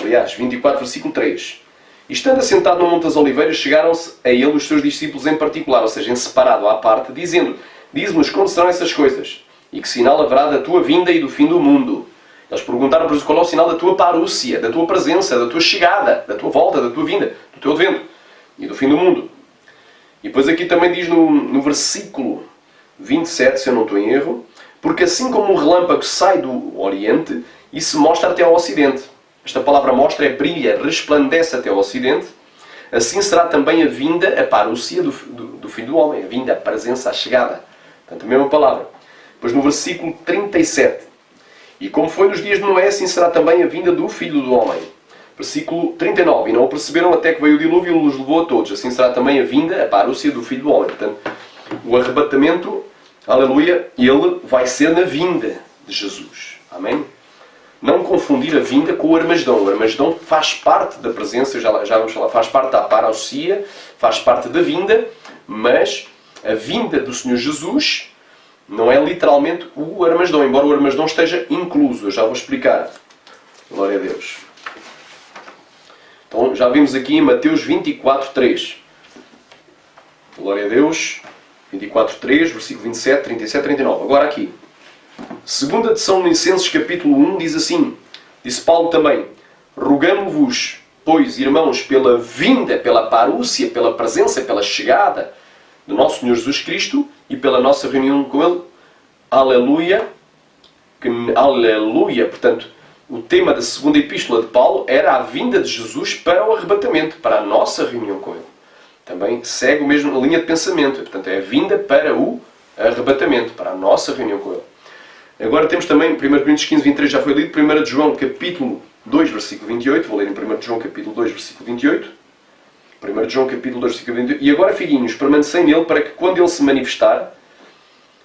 Aliás, 24, versículo 3. E estando assentado no Monte das Oliveiras, chegaram-se a ele os seus discípulos em particular, ou seja, em separado à parte, dizendo: dize-nos quando serão essas coisas, e que sinal haverá da tua vinda e do fim do mundo. Eles perguntaram, por isso, qual é o sinal da tua parúcia, da tua presença, da tua chegada, da tua volta, da tua vinda, do teu advento e do fim do mundo. E depois aqui também diz no versículo 27, se eu não estou em erro, porque assim como um relâmpago sai do Oriente e se mostra até ao Ocidente. Esta palavra mostra é brilha, resplandece até ao Ocidente. Assim será também a vinda, a parúcia do Filho do Homem. A vinda, a presença, a chegada. Portanto, a mesma palavra. Depois no versículo 37. E como foi nos dias de Noé, assim será também a vinda do Filho do Homem. Versículo 39. E não o perceberam até que veio o dilúvio e os levou a todos. Assim será também a vinda, a parúcia do Filho do Homem. Portanto, o arrebatamento, aleluia, ele vai ser na vinda de Jesus. Amém? Não confundir a vinda com o Armagedão. O Armagedão faz parte da presença, já vamos falar, faz parte da parousia, faz parte da vinda, mas a vinda do Senhor Jesus não é literalmente o Armagedom, embora o Armagedom esteja incluso. Eu já vou explicar. Glória a Deus. Então, já vimos aqui em Mateus 24:3. Glória a Deus. 24:3, versículo 27, 37, 39. Agora aqui. Segunda de São Licenses, capítulo 1, diz assim. Disse Paulo também. Rogamo-vos, pois, irmãos, pela vinda, pela parúcia, pela presença, pela chegada do nosso Senhor Jesus Cristo e pela nossa reunião com Ele. Aleluia. Aleluia. Portanto, o tema da segunda epístola de Paulo era a vinda de Jesus para o arrebatamento, para a nossa reunião com Ele. Também segue o mesmo linha de pensamento. Portanto, é a vinda para o arrebatamento, para a nossa reunião com Ele. Agora temos também 1 Coríntios 15, 23, já foi lido. 1 João, capítulo 2, versículo 28. Vou ler em 1 João, capítulo 2, versículo 28. 1 João, capítulo 2, versículo 28. E agora, filhinhos, permanecei nele para que quando ele se manifestar,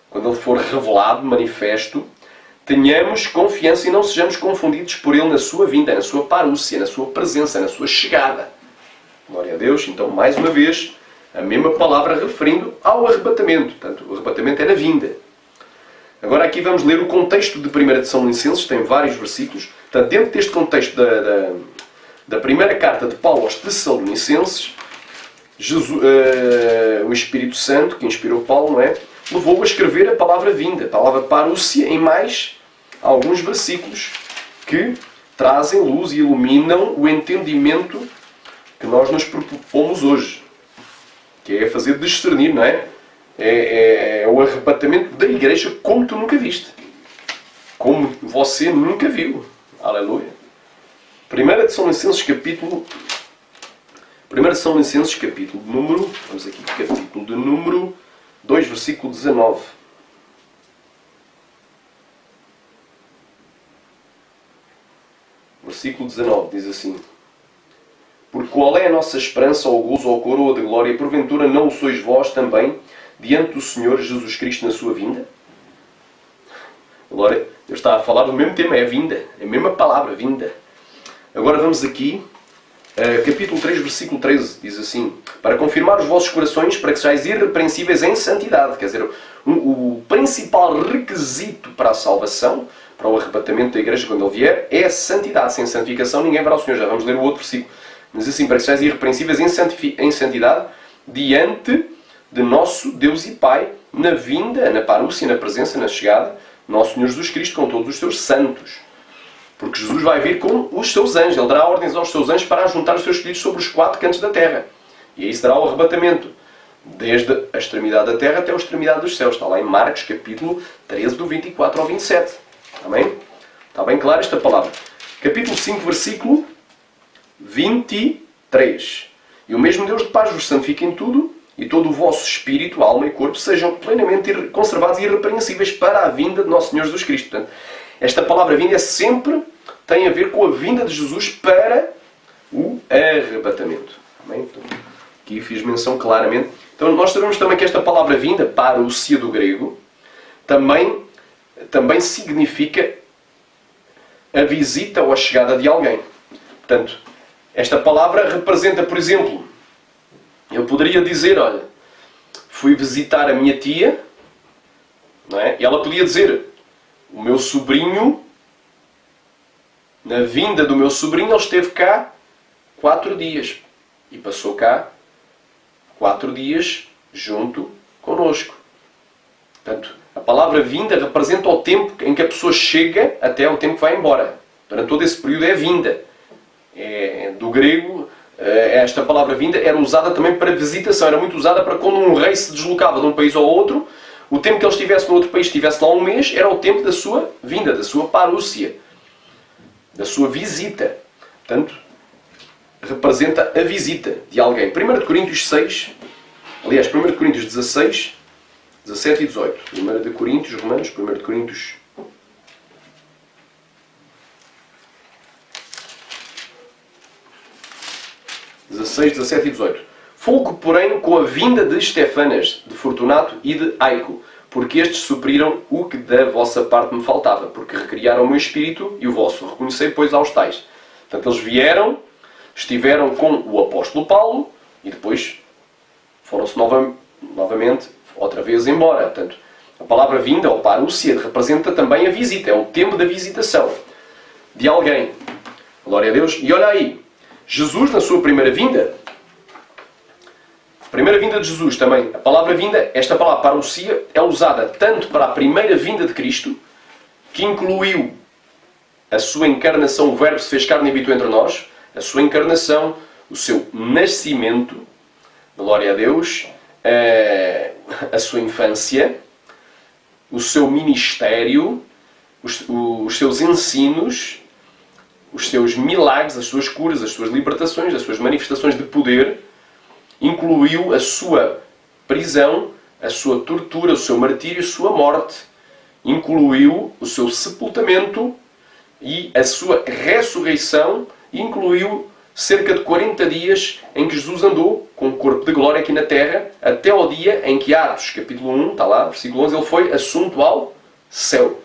quando ele for revelado, manifesto, tenhamos confiança e não sejamos confundidos por ele na sua vinda, na sua parúcia, na sua presença, na sua chegada. Glória a Deus. Então, mais uma vez, a mesma palavra referindo ao arrebatamento. Portanto, o arrebatamento é na vinda. Agora aqui vamos ler o contexto de 1 de São Licenses, tem vários versículos. Portanto, dentro deste contexto da primeira carta de Paulo aos Tessalonicenses, o Espírito Santo, que inspirou Paulo, não é? Levou-o a escrever a palavra vinda, a palavra parúcia, em mais alguns versículos que trazem luz e iluminam o entendimento que nós nos propomos hoje, que é fazer discernir, não é? É o arrebatamento da igreja como tu nunca viste. Como você nunca viu. Aleluia. 1 de São Licenses, capítulo... 1 de São Licenses, capítulo de número... Vamos aqui, capítulo de número 2, versículo 19. Versículo 19 diz assim. Porque qual é a nossa esperança, ou gozo, ou coroa de glória? Porventura não o sois vós também, diante do Senhor Jesus Cristo na sua vinda? Agora, Deus está a falar do mesmo tema, é a vinda. É a mesma palavra, vinda. Agora vamos aqui, capítulo 3, versículo 13, diz assim. Para confirmar os vossos corações, para que sejais irrepreensíveis em santidade. Quer dizer, o principal requisito para a salvação, para o arrebatamento da igreja quando ele vier, é a santidade. Sem santificação ninguém verá o Senhor. Já vamos ler o outro versículo. Mas assim, para que sejais irrepreensíveis em santidade, diante de nosso Deus e Pai, na vinda, na parúcia, na presença, na chegada, nosso Senhor Jesus Cristo, com todos os seus santos. Porque Jesus vai vir com os seus anjos. Ele dará ordens aos seus anjos para ajuntar os seus filhos sobre os 4 cantos da terra. E aí será o arrebatamento. Desde a extremidade da terra até a extremidade dos céus. Está lá em Marcos, capítulo 13, do 24 ao 27. Amém? Está bem clara esta palavra. Capítulo 5, versículo 23. E o mesmo Deus de paz vos santifique em tudo, e todo o vosso espírito, alma e corpo sejam plenamente conservados e irrepreensíveis para a vinda de nosso Senhor Jesus Cristo. Portanto, esta palavra vinda sempre tem a ver com a vinda de Jesus para o arrebatamento. Amém? Então, aqui fiz menção claramente. Então, nós sabemos também que esta palavra vinda, parousia do grego, também significa a visita ou a chegada de alguém. Portanto, esta palavra representa, por exemplo, eu poderia dizer, olha, fui visitar a minha tia, não é? E ela podia dizer, o meu sobrinho, na vinda do meu sobrinho, ele esteve cá 4 dias. E passou cá 4 dias junto connosco. Portanto, a palavra vinda representa o tempo em que a pessoa chega até o tempo que vai embora. Durante todo esse período é vinda. Do grego, esta palavra vinda era usada também para visitação. Era muito usada para quando um rei se deslocava de um país ao outro, o tempo que ele estivesse no outro país, estivesse lá um mês, era o tempo da sua vinda, da sua parúcia, da sua visita. Portanto, representa a visita de alguém. 1 Coríntios 6, aliás, 1 Coríntios 16, 17 e 18. 1 Coríntios, Romanos, 1 Coríntios 16, 17 e 18. Folgo, porém, com a vinda de Estefanas, de Fortunato e de Aico, porque estes supriram o que da vossa parte me faltava, porque recriaram o meu espírito e o vosso. Reconhecei, pois, aos tais. Portanto, eles vieram, estiveram com o apóstolo Paulo e depois foram-se novamente, outra vez embora. Portanto, a palavra vinda, ou parúcia, representa também a visita. É o tempo da visitação de alguém. Glória a Deus. E olha aí, Jesus na sua primeira vinda, a primeira vinda de Jesus também, a palavra vinda, esta palavra parousia, é usada tanto para a primeira vinda de Cristo, que incluiu a sua encarnação, o Verbo se fez carne e habitou entre nós, a sua encarnação, o seu nascimento, glória a Deus, a sua infância, o seu ministério, os seus ensinos, os seus milagres, as suas curas, as suas libertações, as suas manifestações de poder, incluiu a sua prisão, a sua tortura, o seu martírio, a sua morte, incluiu o seu sepultamento e a sua ressurreição, incluiu cerca de 40 dias em que Jesus andou com o corpo de glória aqui na terra, até ao dia em que Atos, capítulo 1, está lá, versículo 11, ele foi assunto ao céu.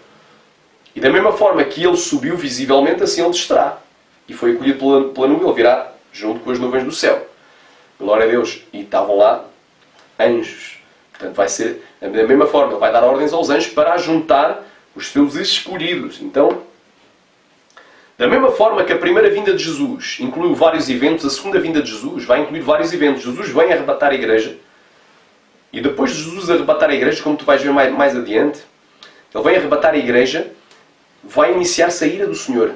E da mesma forma que ele subiu visivelmente, assim ele descerá. E foi acolhido pela nuvem, ele virá junto com as nuvens do céu. Glória a Deus. E estavam lá anjos. Portanto, vai ser da mesma forma. Ele vai dar ordens aos anjos para ajuntar os seus escolhidos. Então, da mesma forma que a primeira vinda de Jesus incluiu vários eventos, a segunda vinda de Jesus vai incluir vários eventos. Jesus vem arrebatar a igreja. E depois de Jesus arrebatar a igreja, como tu vais ver mais adiante, ele vem arrebatar a igreja, vai iniciar-se a ira do Senhor.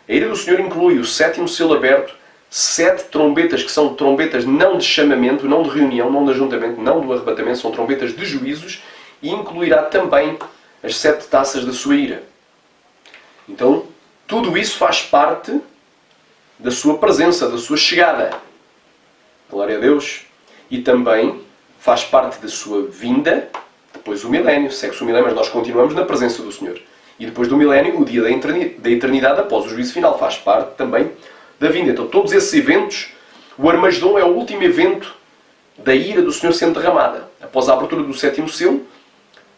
A ira do Senhor inclui o sétimo selo aberto, 7 trombetas que são trombetas não de chamamento, não de reunião, não de ajuntamento, não do arrebatamento, são trombetas de juízos, e incluirá também as 7 taças da sua ira. Então, tudo isso faz parte da sua presença, da sua chegada. Glória a Deus. E também faz parte da sua vinda, depois o milénio, segue-se o milénio, mas nós continuamos na presença do Senhor. E depois do milénio, o dia da eternidade após o juízo final, faz parte também da vinda. Então, todos esses eventos, o Armagedom é o último evento da ira do Senhor sendo derramada. Após a abertura do sétimo selo,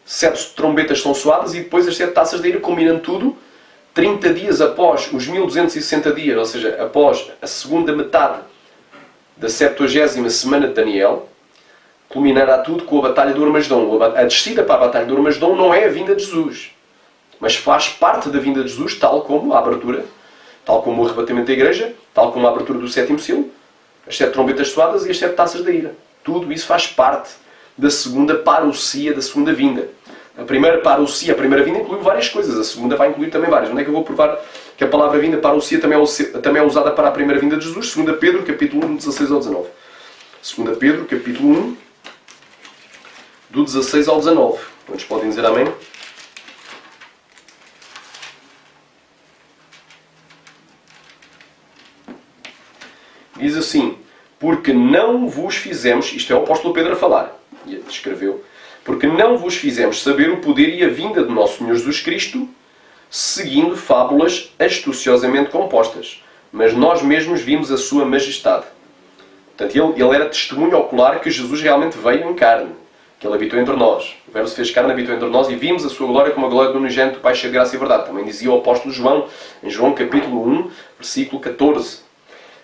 7 trombetas são soadas e depois as 7 taças da ira, combinando tudo, 30 dias após os 1260 dias, ou seja, após a segunda metade da 70ª semana de Daniel, culminará tudo com a Batalha do Armagedom. A descida para a Batalha do Armagedom não é a vinda de Jesus, mas faz parte da vinda de Jesus, tal como a abertura, tal como o arrebatamento da igreja, tal como a abertura do sétimo selo, as 7 trombetas soadas e as 7 taças da ira. Tudo isso faz parte da segunda parousia, da segunda vinda. A primeira parousia, a primeira vinda inclui várias coisas, a segunda vai incluir também várias. Onde é que eu vou provar que a palavra vinda, parousia, também é usada para a primeira vinda de Jesus? 2 Pedro, capítulo 1, 16 ao 19. 2 Pedro, capítulo 1, do 16 ao 19. Quantos podem dizer amém? Diz assim: porque não vos fizemos, isto é o apóstolo Pedro a falar, e escreveu, porque não vos fizemos saber o poder e a vinda de nosso Senhor Jesus Cristo, seguindo fábulas astuciosamente compostas, mas nós mesmos vimos a sua majestade. Portanto, ele era testemunho ocular que Jesus realmente veio em carne, que ele habitou entre nós. O Verbo se fez carne, habitou entre nós, e vimos a sua glória como a glória do unigênito do Pai cheio de graça e verdade. Também dizia o apóstolo João, em João capítulo 1, versículo 14.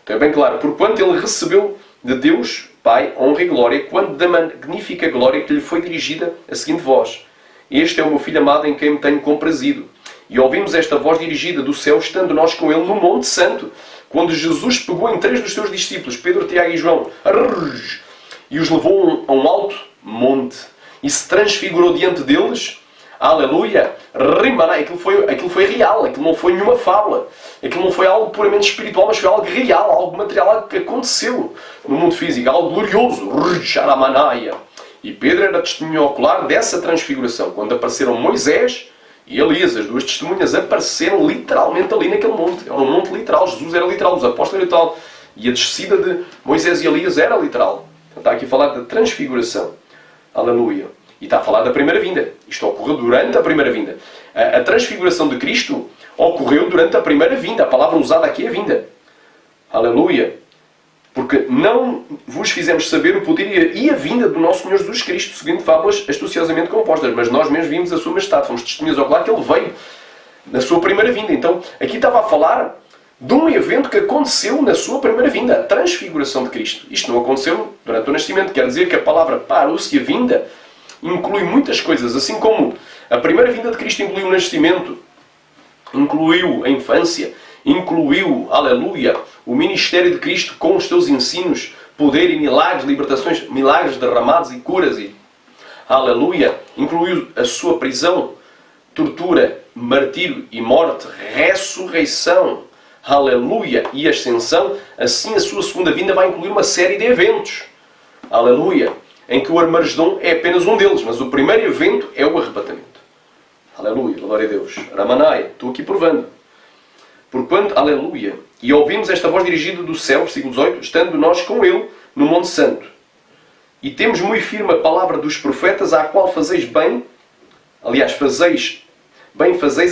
Então é bem claro, porquanto ele recebeu de Deus, Pai, honra e glória, quanto da magnífica glória que lhe foi dirigida a seguinte voz: este é o meu Filho amado em quem me tenho comprazido. E ouvimos esta voz dirigida do céu, estando nós com ele no Monte Santo, quando Jesus pegou em 3 dos seus discípulos, Pedro, Tiago e João, e os levou a um alto monte, e se transfigurou diante deles. Aleluia! Rimaná, aquilo foi real, aquilo não foi nenhuma fábula, aquilo não foi algo puramente espiritual, mas foi algo real, algo material, algo que aconteceu no mundo físico, algo glorioso. E Pedro era testemunho ocular dessa transfiguração, quando apareceram Moisés e Elias, as 2 testemunhas, apareceram literalmente ali naquele monte. Era um monte literal, Jesus era literal, os apóstolos eram literal, e a descida de Moisés e Elias era literal. Então, está aqui a falar da transfiguração. Aleluia! E está a falar da primeira vinda. Isto ocorreu durante a primeira vinda. A transfiguração de Cristo ocorreu durante a primeira vinda. A palavra usada aqui é vinda. Aleluia! Porque não vos fizemos saber o poder e a vinda do nosso Senhor Jesus Cristo, seguindo fábulas astuciosamente compostas. Mas nós mesmos vimos a sua majestade. Fomos testemunhas ocular que ele veio na sua primeira vinda. Então, aqui estava a falar de um evento que aconteceu na sua primeira vinda. A transfiguração de Cristo. Isto não aconteceu durante o nascimento. Quer dizer que a palavra parousia, vinda, inclui muitas coisas, assim como a primeira vinda de Cristo incluiu o nascimento, incluiu a infância, incluiu, aleluia, o ministério de Cristo com os seus ensinos, poder e milagres, libertações, milagres derramados e curas, e aleluia, incluiu a sua prisão, tortura, martírio e morte, ressurreição, aleluia, e ascensão. Assim a sua segunda vinda vai incluir uma série de eventos, aleluia, em que o Armagedom é apenas um deles, mas o primeiro evento é o arrebatamento. Aleluia, glória a Deus. Ramanai, estou aqui provando. Porquanto, aleluia, e ouvimos esta voz dirigida do céu, versículo 18, estando nós com ele no Monte Santo. E temos muito firme a palavra dos profetas, à qual fazeis bem, aliás, fazeis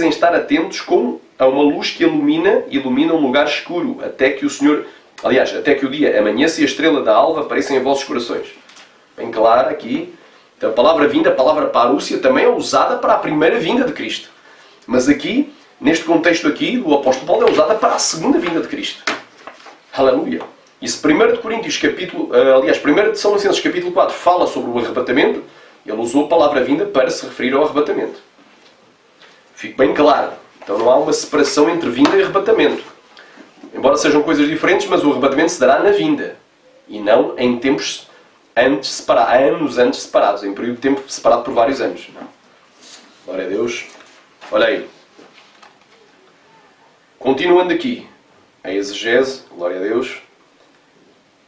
em estar atentos como a uma luz que ilumina um lugar escuro, até que o dia amanheça e a estrela da alva apareçam em vossos corações. Bem claro aqui. Então, a palavra vinda, a palavra parúcia, também é usada para a primeira vinda de Cristo. Mas aqui, neste contexto aqui, do apóstolo Paulo é usada para a segunda vinda de Cristo. Aleluia. E se 1 de Coríntios, 1 de Tessalonicenses, capítulo 4, fala sobre o arrebatamento, ele usou a palavra vinda para se referir ao arrebatamento. Fique bem claro. Então não há uma separação entre vinda e arrebatamento. Embora sejam coisas diferentes, mas o arrebatamento se dará na vinda. E não em tempos anos antes separados, em período de tempo separado por vários anos. Não. Glória a Deus. Olha aí. Continuando aqui, a exegese, glória a Deus.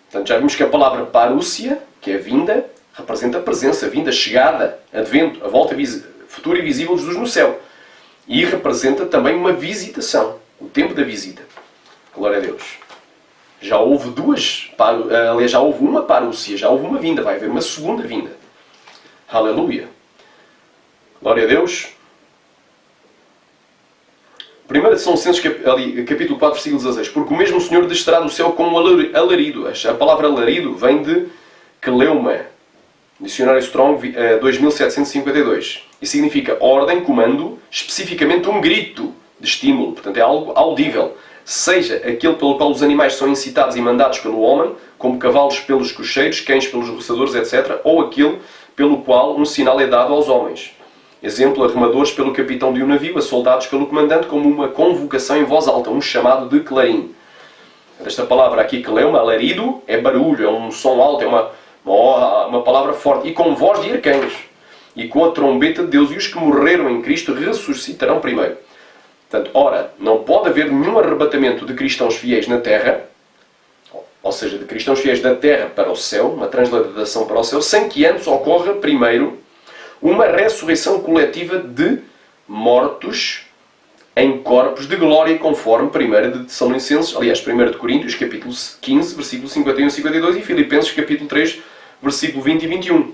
Portanto, já vimos que a palavra parúcia, que é vinda, representa a presença, vinda, chegada, advento, a volta futura e visível de Jesus no céu. E representa também uma visitação, o tempo da visita. Glória a Deus. Já houve já houve uma parúcia, já houve uma vinda, vai haver uma segunda vinda. Aleluia. Glória a Deus. 1 de Tessalonicenses, capítulo 4, versículo 16. Porque o mesmo Senhor descerá do céu com um alarido. A palavra alarido vem de Keleuma. Dicionário Strong 2752. E significa ordem, comando, especificamente um grito de estímulo. Portanto, é algo audível. Seja aquele pelo qual os animais são incitados e mandados pelo homem, como cavalos pelos cocheiros, cães pelos roçadores, etc. Ou aquele pelo qual um sinal é dado aos homens. Exemplo, arremadores pelo capitão de um navio, a soldados pelo comandante, como uma convocação em voz alta, um chamado de clarim. Esta palavra aqui, Keleuma, alarido, é barulho, é um som alto, é uma palavra forte. E com voz de arcanjos. E com a trombeta de Deus. E os que morreram em Cristo ressuscitarão primeiro. Portanto, ora, não pode haver nenhum arrebatamento de cristãos fiéis na terra, ou seja, de cristãos fiéis da terra para o céu, uma transladação para o céu, sem que antes ocorra primeiro uma ressurreição coletiva de mortos em corpos de glória, conforme 1 de Tessalonicenses, aliás, 1 de Coríntios, capítulo 15, versículo 51 e 52, e Filipenses, capítulo 3, versículo 20 e 21.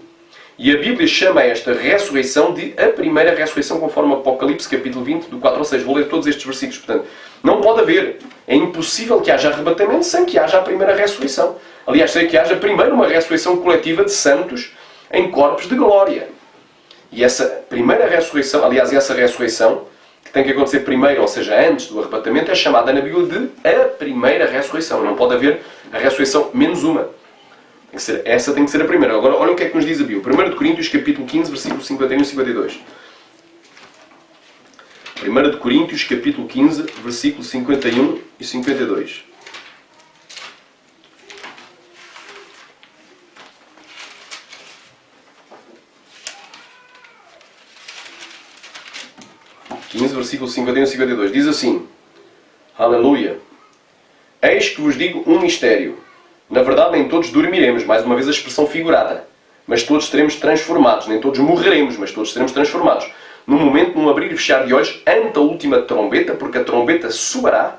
E a Bíblia chama esta ressurreição de a primeira ressurreição, conforme Apocalipse, capítulo 20, do 4 ao 6. Vou ler todos estes versículos. Portanto, não pode haver. É impossível que haja arrebatamento sem que haja a primeira ressurreição. Aliás, sem que haja primeiro uma ressurreição coletiva de santos em corpos de glória. E essa primeira ressurreição, aliás, essa ressurreição, que tem que acontecer primeiro, ou seja, antes do arrebatamento, é chamada na Bíblia de a primeira ressurreição. Não pode haver a ressurreição menos uma. Essa tem que ser a primeira. Agora, olha o que é que nos diz a Bíblia. 1 de Coríntios, capítulo 15, versículos 51 e 52. 1 de Coríntios, capítulo 15, versículos 51 e 52. Versículo 51 e 52. Diz assim: Aleluia. Eis que vos digo um mistério. Na verdade, nem todos dormiremos, mais uma vez a expressão figurada. Mas todos seremos transformados. Nem todos morreremos, mas todos seremos transformados. Num momento, num abrir e fechar de olhos, ante a última trombeta, porque a trombeta soará.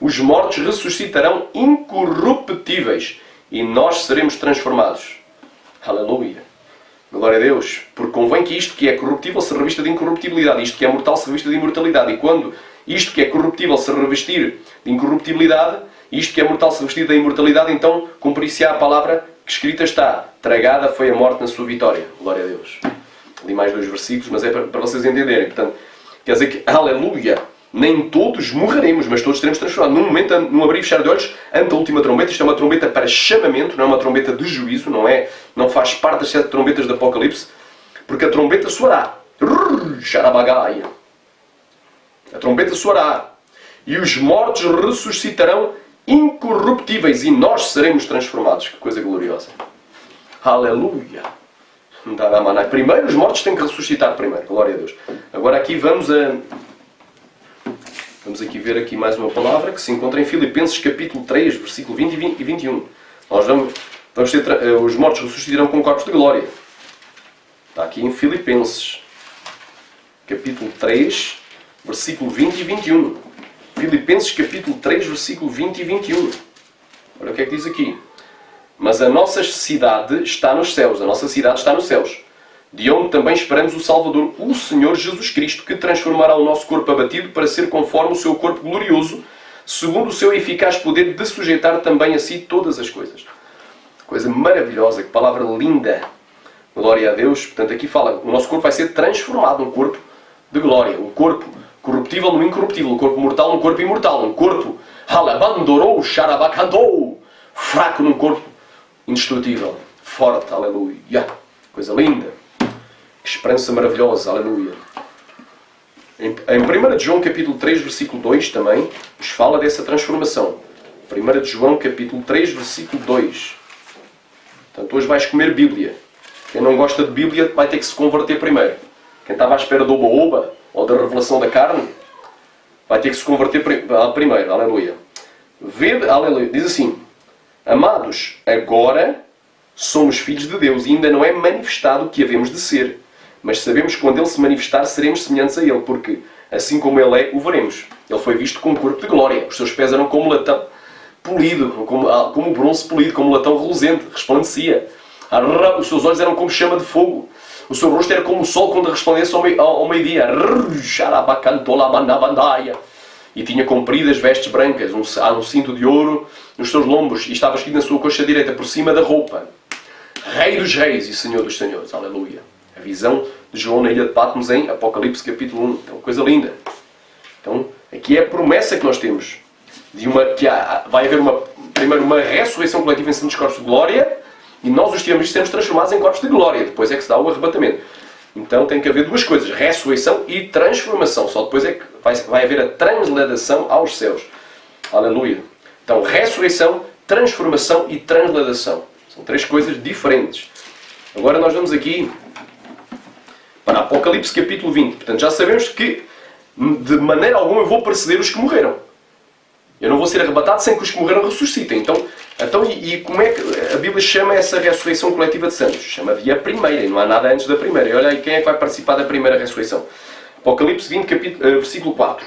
Os mortos ressuscitarão incorruptíveis e nós seremos transformados. Aleluia. Glória a Deus. Porque convém que isto que é corruptível se revista de incorruptibilidade. Isto que é mortal se revista de imortalidade. E quando isto que é corruptível se revestir de incorruptibilidade, isto que é mortal se revestir da imortalidade, então cumprir-se-á a palavra que escrita está: tragada foi a morte na sua vitória. Glória a Deus. Li mais 2 versículos, mas é para vocês entenderem. Portanto, quer dizer que, aleluia, Nem todos morreremos, mas todos seremos transformados. Num momento, num abrir e fechar de olhos, ante a última trombeta. Isto é uma trombeta para chamamento, não é uma trombeta de juízo, não faz parte das 7 trombetas do Apocalipse, porque a trombeta soará. Xarabagaia. A trombeta soará. E os mortos ressuscitarão incorruptíveis e nós seremos transformados. Que coisa gloriosa. Aleluia. Primeiro os mortos têm que ressuscitar primeiro. Glória a Deus. Agora aqui vamos aqui ver aqui mais uma palavra que se encontra em Filipenses capítulo 3, versículo 20 e 21. Nós vamos ter, os mortos ressuscitarão com corpos de glória. Está aqui em Filipenses capítulo 3, versículo 20 e 21. Filipenses capítulo 3, versículo 20 e 21. Olha o que é que diz aqui. Mas a nossa cidade está nos céus. A nossa cidade está nos céus. De onde também esperamos o Salvador, o Senhor Jesus Cristo, que transformará o nosso corpo abatido para ser conforme o seu corpo glorioso, segundo o seu eficaz poder de sujeitar também a si todas as coisas. Coisa maravilhosa, que palavra linda. Glória a Deus. Portanto, aqui fala, o nosso corpo vai ser transformado, um corpo de glória. Um corpo corruptível no incorruptível, um corpo mortal no corpo imortal. Um corpo halabandorou, xarabacandou, fraco num corpo indestrutível. Forte, aleluia. Coisa linda. Que esperança maravilhosa, aleluia. Em 1 João capítulo 3, versículo 2 também, nos fala dessa transformação. 1 João capítulo 3, versículo 2. Portanto, hoje vais comer Bíblia. Quem não gosta de Bíblia vai ter que se converter primeiro. Quem estava à espera do oba-oba, ou da revelação da carne, vai ter que se converter primeiro, aleluia. Vede, aleluia, diz assim: amados, agora somos filhos de Deus e ainda não é manifestado o que havemos de ser. Mas sabemos que quando Ele se manifestar, seremos semelhantes a Ele, porque assim como Ele é, o veremos. Ele foi visto com um corpo de glória. Os seus pés eram como latão polido, como bronze polido, como latão reluzente, resplandecia. Os seus olhos eram como chama de fogo. O seu rosto era como o sol quando resplandece ao meio-dia. E tinha compridas vestes brancas, um cinto de ouro nos seus lombos, e estava escrito na sua coxa direita, por cima da roupa: Rei dos Reis e Senhor dos Senhores. Aleluia. A visão de João na ilha de Patmos em Apocalipse capítulo 1. Então, coisa linda. Então, aqui é a promessa que nós temos. Vai haver primeiro uma ressurreição coletiva em santos corpos de glória, e nós os temos sermos transformados em corpos de glória. Depois é que se dá o arrebatamento. Então tem que haver duas coisas: ressurreição e transformação. Só depois é que vai haver a transladação aos céus. Aleluia. Então, ressurreição, transformação e transladação. São 3 coisas diferentes. Agora nós vamos aqui para Apocalipse capítulo 20. Portanto, já sabemos que de maneira alguma eu vou preceder os que morreram. Eu não vou ser arrebatado sem que os que morreram ressuscitem. Então como é que a Bíblia chama essa ressurreição coletiva de santos? Chama de a primeira, e não há nada antes da primeira. E olha aí quem é que vai participar da primeira ressurreição. Apocalipse 20, versículo 4.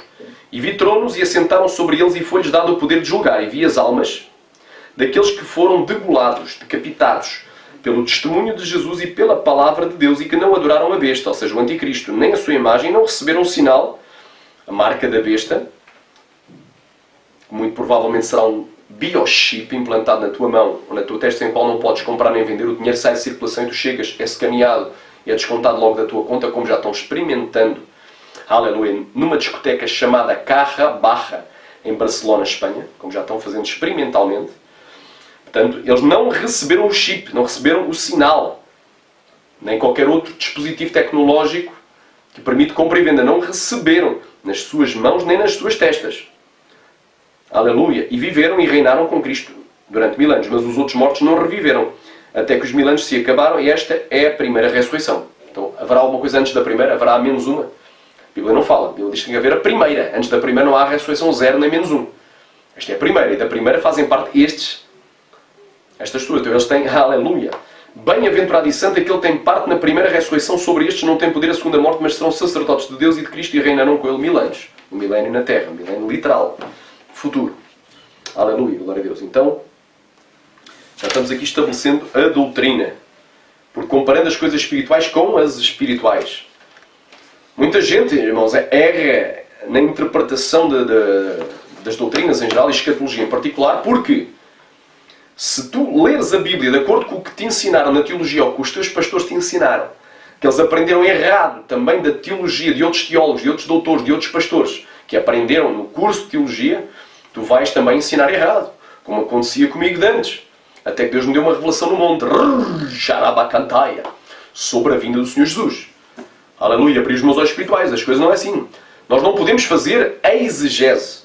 E vi tronos e assentaram sobre eles, e foi-lhes dado o poder de julgar. E vi as almas daqueles que foram degolados, decapitados, pelo testemunho de Jesus e pela palavra de Deus, e que não adoraram a besta, ou seja, o anticristo, nem a sua imagem, não receberam o sinal, a marca da besta, que muito provavelmente será um biochip implantado na tua mão ou na tua testa, sem o qual não podes comprar nem vender. O dinheiro sai de circulação e tu chegas, é escaneado e é descontado logo da tua conta, como já estão experimentando, aleluia, numa discoteca chamada Carra Barra, em Barcelona, Espanha, como já estão fazendo experimentalmente. Portanto, eles não receberam o chip, não receberam o sinal, nem qualquer outro dispositivo tecnológico que permite compra e venda. Não receberam nas suas mãos nem nas suas testas. Aleluia. E viveram e reinaram com Cristo durante 1000 anos. Mas os outros mortos não reviveram, até que os 1000 anos se acabaram, e esta é a primeira ressurreição. Então, haverá alguma coisa antes da primeira? Haverá menos uma? A Bíblia não fala. A Bíblia diz que tem que haver a primeira. Antes da primeira não há ressurreição 0 nem menos 1. Esta é a primeira. E da primeira fazem parte estas pessoas. Então eles têm, aleluia. Bem-aventurado e santo aquele que tem parte na primeira ressurreição. Sobre estes não tem poder a segunda morte, mas serão sacerdotes de Deus e de Cristo, e reinarão com ele 1000 anos. Um milénio na terra. Um milénio literal. Futuro. Aleluia. Glória a Deus. Então, já estamos aqui estabelecendo a doutrina. Porque comparando as coisas espirituais com as espirituais. Muita gente, irmãos, erra na interpretação das doutrinas em geral e escatologia em particular, porque se tu leres a Bíblia de acordo com o que te ensinaram na teologia ou que os teus pastores te ensinaram, que eles aprenderam errado também da teologia de outros teólogos, de outros doutores, de outros pastores, que aprenderam no curso de teologia, tu vais também ensinar errado, como acontecia comigo de antes. Até que Deus me deu uma revelação no monte, Xarabacantaia, sobre a vinda do Senhor Jesus. Aleluia, abri os meus olhos espirituais, as coisas não é assim. Nós não podemos fazer a exegese.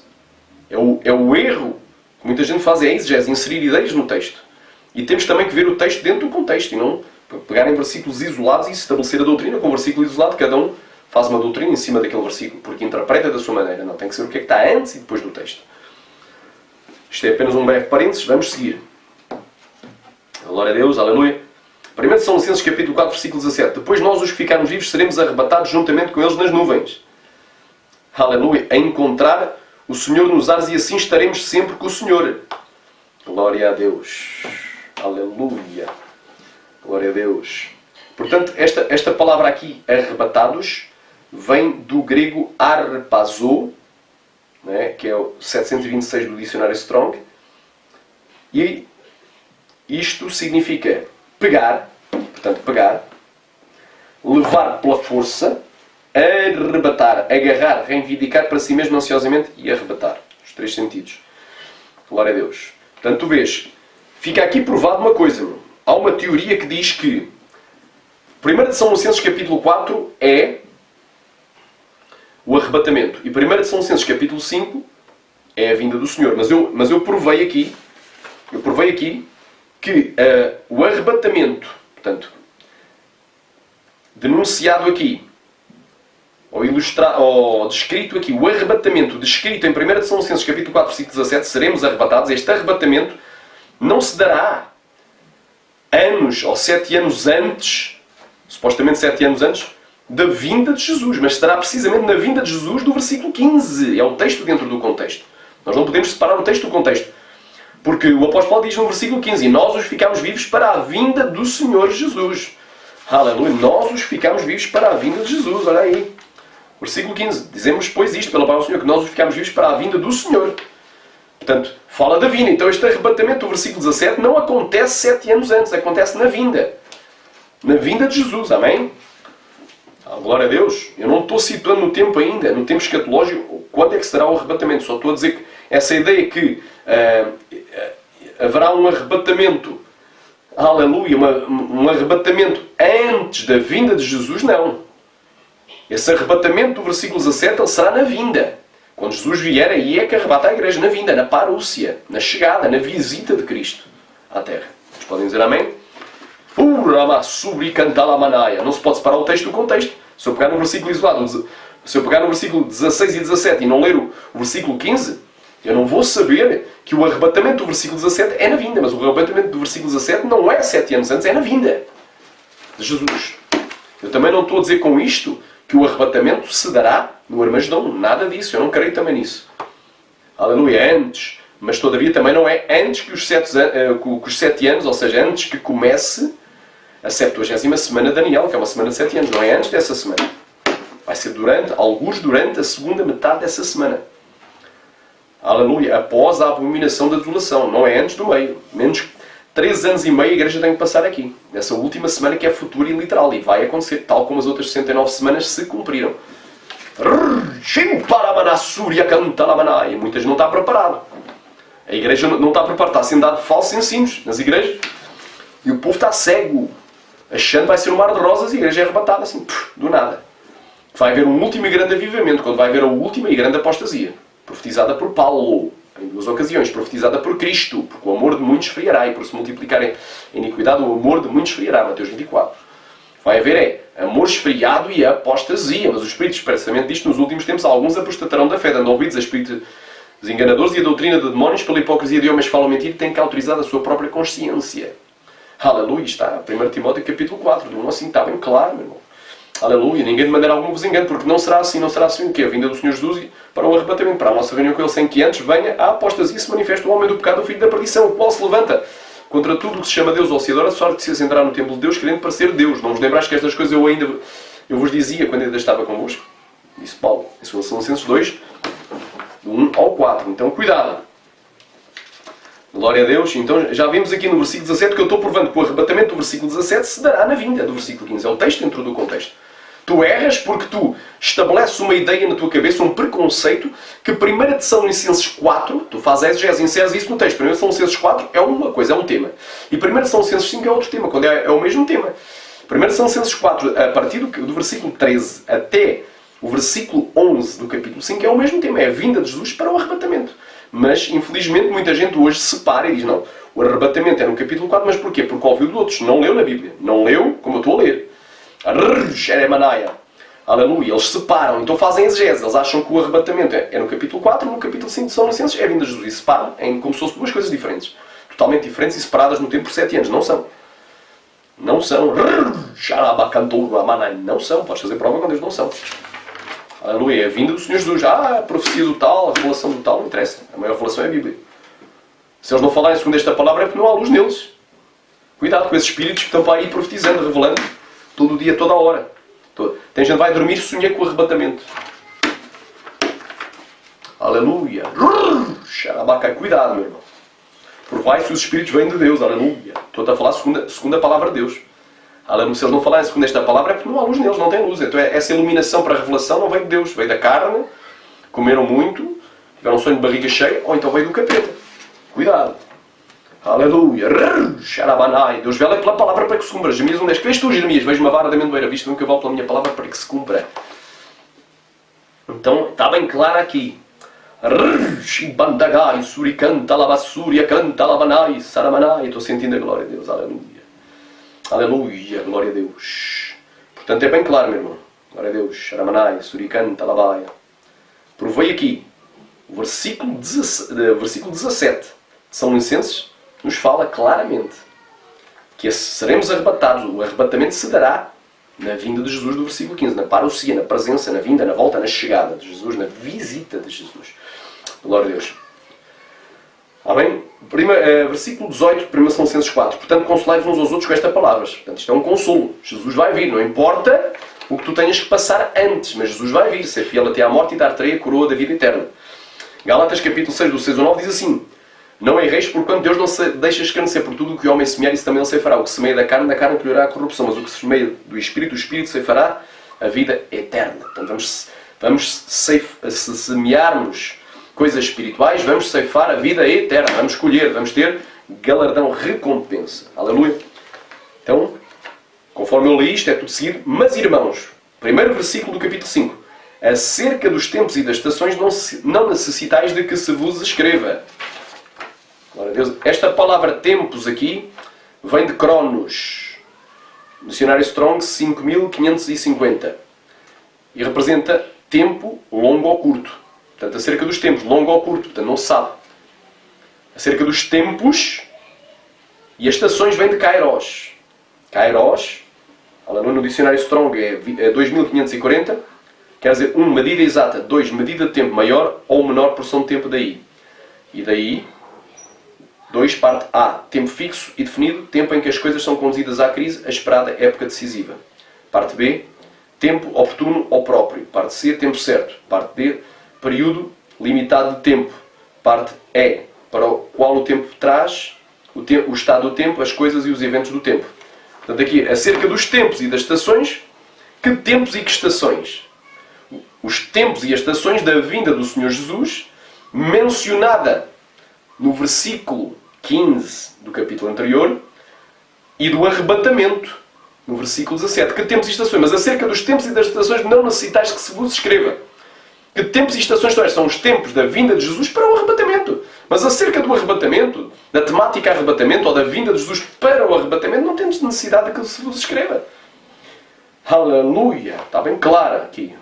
É o erro que muita gente faz, é a exegese, inserir ideias no texto. E temos também que ver o texto dentro do contexto, e não pegar em versículos isolados e estabelecer a doutrina com um versículo isolado, cada um faz uma doutrina em cima daquele versículo, porque interpreta da sua maneira. Não, tem que ser o que é que está antes e depois do texto. Isto é apenas um breve parênteses, vamos seguir. Glória a Deus, aleluia. 1 Tessalonicenses capítulo 4, versículo 17. Depois nós, os que ficarmos vivos, seremos arrebatados juntamente com eles nas nuvens. Aleluia. A encontrar o Senhor nos ares e assim estaremos sempre com o Senhor. Glória a Deus. Aleluia. Glória a Deus. Portanto, esta palavra aqui, arrebatados, vem do grego arpazo, né, que é o 726 do dicionário Strong. E isto significa pegar, portanto, pegar, levar pela força, arrebatar, agarrar, reivindicar para si mesmo ansiosamente e arrebatar. Os três sentidos. Glória a Deus. Portanto, tu vês, fica aqui provado uma coisa. Meu. Há uma teoria que diz que 1 Tessalonicenses capítulo 4 é o arrebatamento. E 1 Tessalonicenses capítulo 5 é a vinda do Senhor. Mas eu provei aqui que o arrebatamento, portanto, denunciado aqui, ou descrito aqui, o arrebatamento descrito em 1 Tessalonicenses capítulo 4, versículo 17, seremos arrebatados. Este arrebatamento não se dará anos ou 7 anos antes, supostamente 7 anos antes, da vinda de Jesus, mas se dará precisamente na vinda de Jesus do versículo 15. É o texto dentro do contexto. Nós não podemos separar o texto do contexto. Porque o apóstolo Paulo diz no versículo 15, e nós os ficamos vivos para a vinda do Senhor Jesus. Aleluia. Nós os ficamos vivos para a vinda de Jesus. Olha aí. Versículo 15. Dizemos, pois, isto pela palavra do Senhor, que nós os ficamos vivos para a vinda do Senhor. Portanto, fala da vinda. Então este arrebatamento do versículo 17 não acontece 7 anos antes. Acontece na vinda. Na vinda de Jesus. Amém? Glória a Deus. Eu não estou situando no tempo ainda, no tempo escatológico, quando é que será o arrebatamento. Só estou a dizer que essa ideia que haverá um arrebatamento, aleluia, um arrebatamento antes da vinda de Jesus, não. Esse arrebatamento do versículo 17 ele será na vinda. Quando Jesus vier, aí é que arrebata a igreja, na vinda, na parúcia, na chegada, na visita de Cristo à Terra. Vocês podem dizer amém? Não se pode separar o texto do contexto. Se eu pegar no versículo isolado, se eu pegar no versículo 16 e 17 e não ler o versículo 15, eu não vou saber que o arrebatamento do versículo 17 é na vinda. Mas o arrebatamento do versículo 17 não é 7 anos antes, é na vinda de Jesus. Eu também não estou a dizer com isto que o arrebatamento se dará no Armagedom. Nada disso. Eu não creio também nisso. Aleluia. É antes. Mas todavia também não é antes que os 7 anos, ou seja, antes que comece a 70ª semana de Daniel, que é uma semana de 7 anos. Não é antes dessa semana. Vai ser alguns durante a segunda metade dessa semana. Aleluia. Após a abominação da desolação. Não é antes do meio. Menos 3 anos e meio a igreja tem que passar aqui. Nessa última semana que é futura e literal. E vai acontecer, tal como as outras 69 semanas se cumpriram. E muitas não está preparado. A igreja não está preparada. Está sendo dado falsos ensinos nas igrejas. E o povo está cego. Achando que vai ser um mar de rosas e a igreja é arrebatada assim, do nada. Vai haver um último e grande avivamento, quando vai haver a última e grande apostasia. Profetizada por Paulo, em 2 ocasiões. Profetizada por Cristo, porque o amor de muitos esfriará. E por se multiplicarem a iniquidade, o amor de muitos esfriará. Mateus 24. Vai haver amor esfriado e apostasia. Mas o Espírito expressamente diz que nos últimos tempos alguns apostatarão da fé, dando ouvidos a espíritos enganadores e a doutrina de demónios, pela hipocrisia de homens que falam mentira, têm que autorizar a sua própria consciência. Aleluia, está 1 Timóteo capítulo 4, de 1 assim, está bem claro, meu irmão. Aleluia, ninguém de maneira alguma vos engane, porque não será assim o quê? A vinda do Senhor Jesus para o arrebatamento, para a nossa reunião com Ele, sem que antes venha a apostasia e se manifesta o homem do pecado, o filho da perdição, o qual se levanta contra tudo o que se chama Deus ou se adora, de sorte que se assentará no templo de Deus, querendo parecer Deus. Não vos lembrais que estas coisas eu vos dizia quando ainda estava convosco? Disse Paulo, em 2 Tessalonicenses 2, do 1 ao 4. Então, cuidado. Glória a Deus. Então, já vimos aqui no versículo 17 que eu estou provando que o arrebatamento do versículo 17 se dará na vinda do versículo 15. É o texto dentro do contexto. Tu erras porque tu estabeleces uma ideia na tua cabeça, um preconceito, que 1 Tessalonicenses 4, tu fazes exegese, inseres isso no texto. 1 Tessalonicenses 4 é uma coisa, é um tema. E 1 Tessalonicenses 5 é outro tema, quando é o mesmo tema. 1 Tessalonicenses 4, a partir do versículo 13 até o versículo 11 do capítulo 5 é o mesmo tema, é a vinda de Jesus para o arrebatamento. Mas, infelizmente, muita gente hoje separa e diz, não, o arrebatamento é no capítulo 4, mas porquê? Porque ouviu de outros, não leu na Bíblia, não leu como eu estou a ler. Aleluia, eles separam, então fazem exegese, eles acham que o arrebatamento é no capítulo 4, no capítulo 5 de São Licenses é a vinda de Jesus, e separam como se fossem duas coisas diferentes, totalmente diferentes e separadas no tempo por 7 anos, não são. Não são. Não são, podes fazer prova quando eles não são. Aleluia, é a vinda do Senhor Jesus. A profecia do tal, a revelação do tal, não interessa. A maior revelação é a Bíblia. Se eles não falarem segundo esta palavra é porque não há luz neles. Cuidado com esses espíritos que estão para aí profetizando, revelando, todo o dia, toda a hora. Tem gente que vai dormir e sonha com o arrebatamento. Aleluia. Cuidado, meu irmão. Provai se os espíritos vêm de Deus. Aleluia. Estou-te a falar segundo a palavra de Deus. Aleluia. Se eles não falarem segundo esta palavra é porque não há luz neles, não tem luz. Então essa iluminação para a revelação não veio de Deus. Veio da carne, comeram muito, tiveram um sonho de barriga cheia, ou então veio do capeta. Cuidado. Aleluia. Deus vela pela palavra para que se cumpra. Jeremias 1:10. Que vês tu, Jeremias? Vejo uma vara de amendoeira. Viste nunca vale pela minha palavra para que se cumpra. Então está bem claro aqui. Shibandagai, suricanta, labassuria, canta, labanai, saramanai. Estou sentindo a glória de Deus. Aleluia. Aleluia. Glória a Deus. Portanto é bem claro, meu irmão. Glória a Deus. Saramanai, suricanta, labaia. Provei aqui. O versículo 17 de São Licenses nos fala claramente que seremos arrebatados. O arrebatamento se dará na vinda de Jesus do versículo 15. Na parousia, na presença, na vinda, na volta, na chegada de Jesus, na visita de Jesus. Glória a Deus. Amém? Versículo 18 de 1 Tessalonicenses 4. Portanto, consolai-vos uns aos outros com estas palavras. Portanto, isto é um consolo. Jesus vai vir. Não importa o que tu tenhas que passar antes, mas Jesus vai vir. Ser fiel até à morte e dar-te-ei a coroa da vida eterna. Gálatas capítulo 6, do 6 ao 9 diz assim: não erreis, porquanto Deus não se deixa escarnecer por tudo o que o homem semear, isso também ele ceifará. O que semeia da carne colherá a corrupção, mas o que semeia do Espírito, o Espírito ceifará a vida eterna. Portanto, semearmos coisas espirituais, vamos ceifar a vida eterna, vamos colher, vamos ter galardão, recompensa. Aleluia. Então, conforme eu li isto, é tudo seguido. Mas, irmãos, primeiro versículo do capítulo 5. Acerca dos tempos e das estações não necessitais de que se vos escreva. Glória a Deus. Esta palavra tempos aqui vem de Cronos. Dicionário Strong 5550. E representa tempo longo ou curto. Portanto, acerca dos tempos, longo ou curto. Portanto, não se sabe. Acerca dos tempos e as estações vem de Kairos. Kairos, no dicionário Strong é 2540. Quer dizer, 1, medida exata. 2, medida de tempo maior ou menor porção de tempo daí. E daí, 2, parte A. Tempo fixo e definido. Tempo em que as coisas são conduzidas à crise, a esperada época decisiva. Parte B. Tempo oportuno ou próprio. Parte C. Tempo certo. Parte D. Período limitado de tempo. Parte E. Para o qual o tempo traz o estado do tempo, as coisas e os eventos do tempo. Portanto, aqui, acerca dos tempos e das estações. Que tempos e que estações? Os tempos e as estações da vinda do Senhor Jesus, mencionada no versículo 15 do capítulo anterior, e do arrebatamento, no versículo 17. Que tempos e estações? Mas acerca dos tempos e das estações não necessitais que se vos escreva. Que tempos e estações são estes? São os tempos da vinda de Jesus para o arrebatamento. Mas acerca do arrebatamento, da temática arrebatamento, ou da vinda de Jesus para o arrebatamento, não temos necessidade de que se vos escreva. Aleluia! Está bem claro aqui.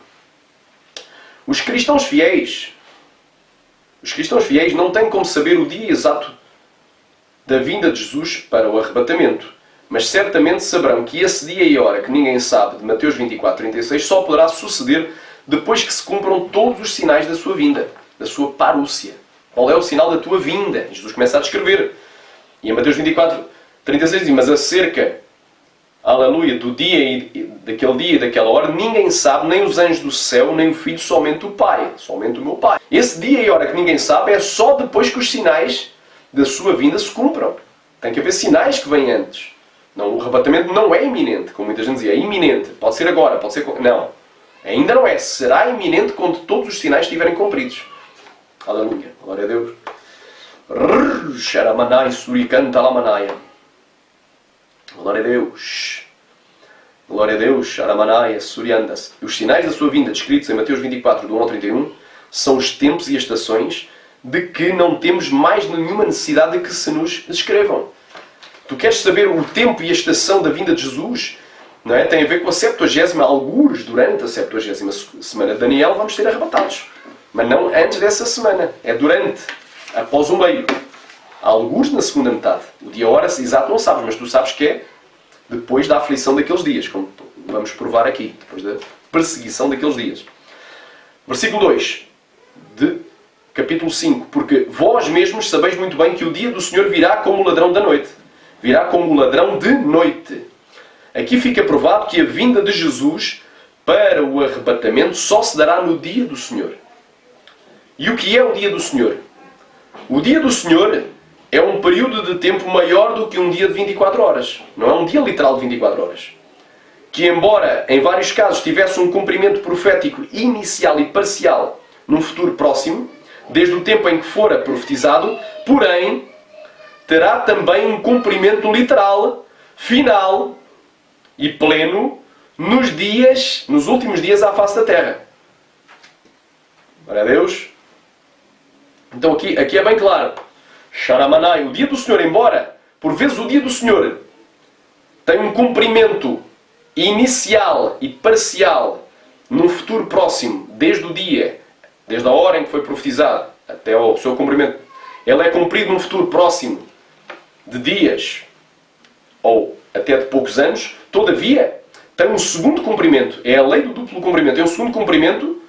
Os cristãos fiéis não têm como saber o dia exato da vinda de Jesus para o arrebatamento. Mas certamente saberão que esse dia e hora que ninguém sabe, de Mateus 24:36, só poderá suceder depois que se cumpram todos os sinais da sua vinda, da sua parúcia. Qual é o sinal da tua vinda? Jesus começa a descrever. E em Mateus 24:36 diz: mas acerca, aleluia, do dia daquele dia e daquela hora, ninguém sabe, nem os anjos do céu, nem o Filho, somente o Pai, somente o meu Pai. Esse dia e hora que ninguém sabe é só depois que os sinais da sua vinda se cumpram. Tem que haver sinais que vêm antes. Não, o arrebatamento não é iminente, como muita gente dizia. É iminente. Pode ser agora, pode ser... Não. Ainda não é. Será iminente quando todos os sinais estiverem cumpridos. Aleluia. Glória a Deus. Xaramanai, suricanta lamanaia. Glória a Deus. Glória a Deus. Xaramanai, suriandas. Os sinais da sua vinda, descritos em Mateus 24, do 1 ao 31, são os tempos e estações de que não temos mais nenhuma necessidade de que se nos descrevam. Tu queres saber o tempo e a estação da vinda de Jesus? Não é? Tem a ver com a 70ª, algures durante a 70ª semana de Daniel, vamos ser arrebatados. Mas não antes dessa semana. É durante, após o meio. Algures na segunda metade. O dia hora exato não sabes, mas tu sabes que é depois da aflição daqueles dias, como vamos provar aqui, depois da perseguição daqueles dias. Versículo 2 de capítulo 5. Porque vós mesmos sabeis muito bem que o dia do Senhor virá como o ladrão da noite. Virá como o ladrão de noite. Aqui fica provado que a vinda de Jesus para o arrebatamento só se dará no dia do Senhor. E o que é o dia do Senhor? O dia do Senhor é um período de tempo maior do que um dia de 24 horas. Não é um dia literal de 24 horas. Que, embora em vários casos tivesse um cumprimento profético inicial e parcial num futuro próximo, desde o tempo em que fora profetizado, porém, terá também um cumprimento literal, final e pleno nos últimos dias à face da terra. Glória a Deus. Então aqui é bem claro. Sharamanai, o dia do Senhor, embora, por vezes o dia do Senhor tem um cumprimento inicial e parcial num futuro próximo, desde o dia, desde a hora em que foi profetizado até o seu cumprimento, ele é cumprido num futuro próximo de dias ou até de poucos anos, todavia tem um segundo cumprimento. É a lei do duplo cumprimento. É um segundo cumprimento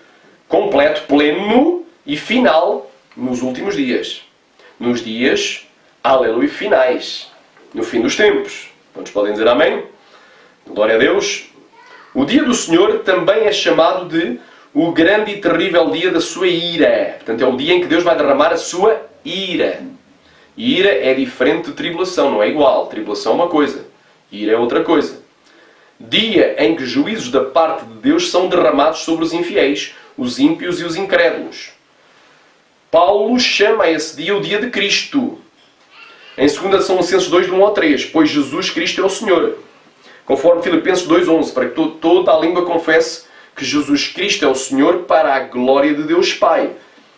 completo, pleno e final nos últimos dias. Nos dias, aleluia, finais. No fim dos tempos. Quantos podem dizer amém? Glória a Deus. O dia do Senhor também é chamado de o grande e terrível dia da sua ira. Portanto, é o dia em que Deus vai derramar a sua ira. Ira é diferente de tribulação, não é igual. Tribulação é uma coisa, ira é outra coisa. Dia em que juízos da parte de Deus são derramados sobre os infiéis, os ímpios e os incrédulos. Paulo chama esse dia o dia de Cristo. Em 2 Tessalonicenses 2, de 1 ao 3, pois Jesus Cristo é o Senhor. Conforme Filipenses 2:11, para que toda a língua confesse que Jesus Cristo é o Senhor para a glória de Deus Pai.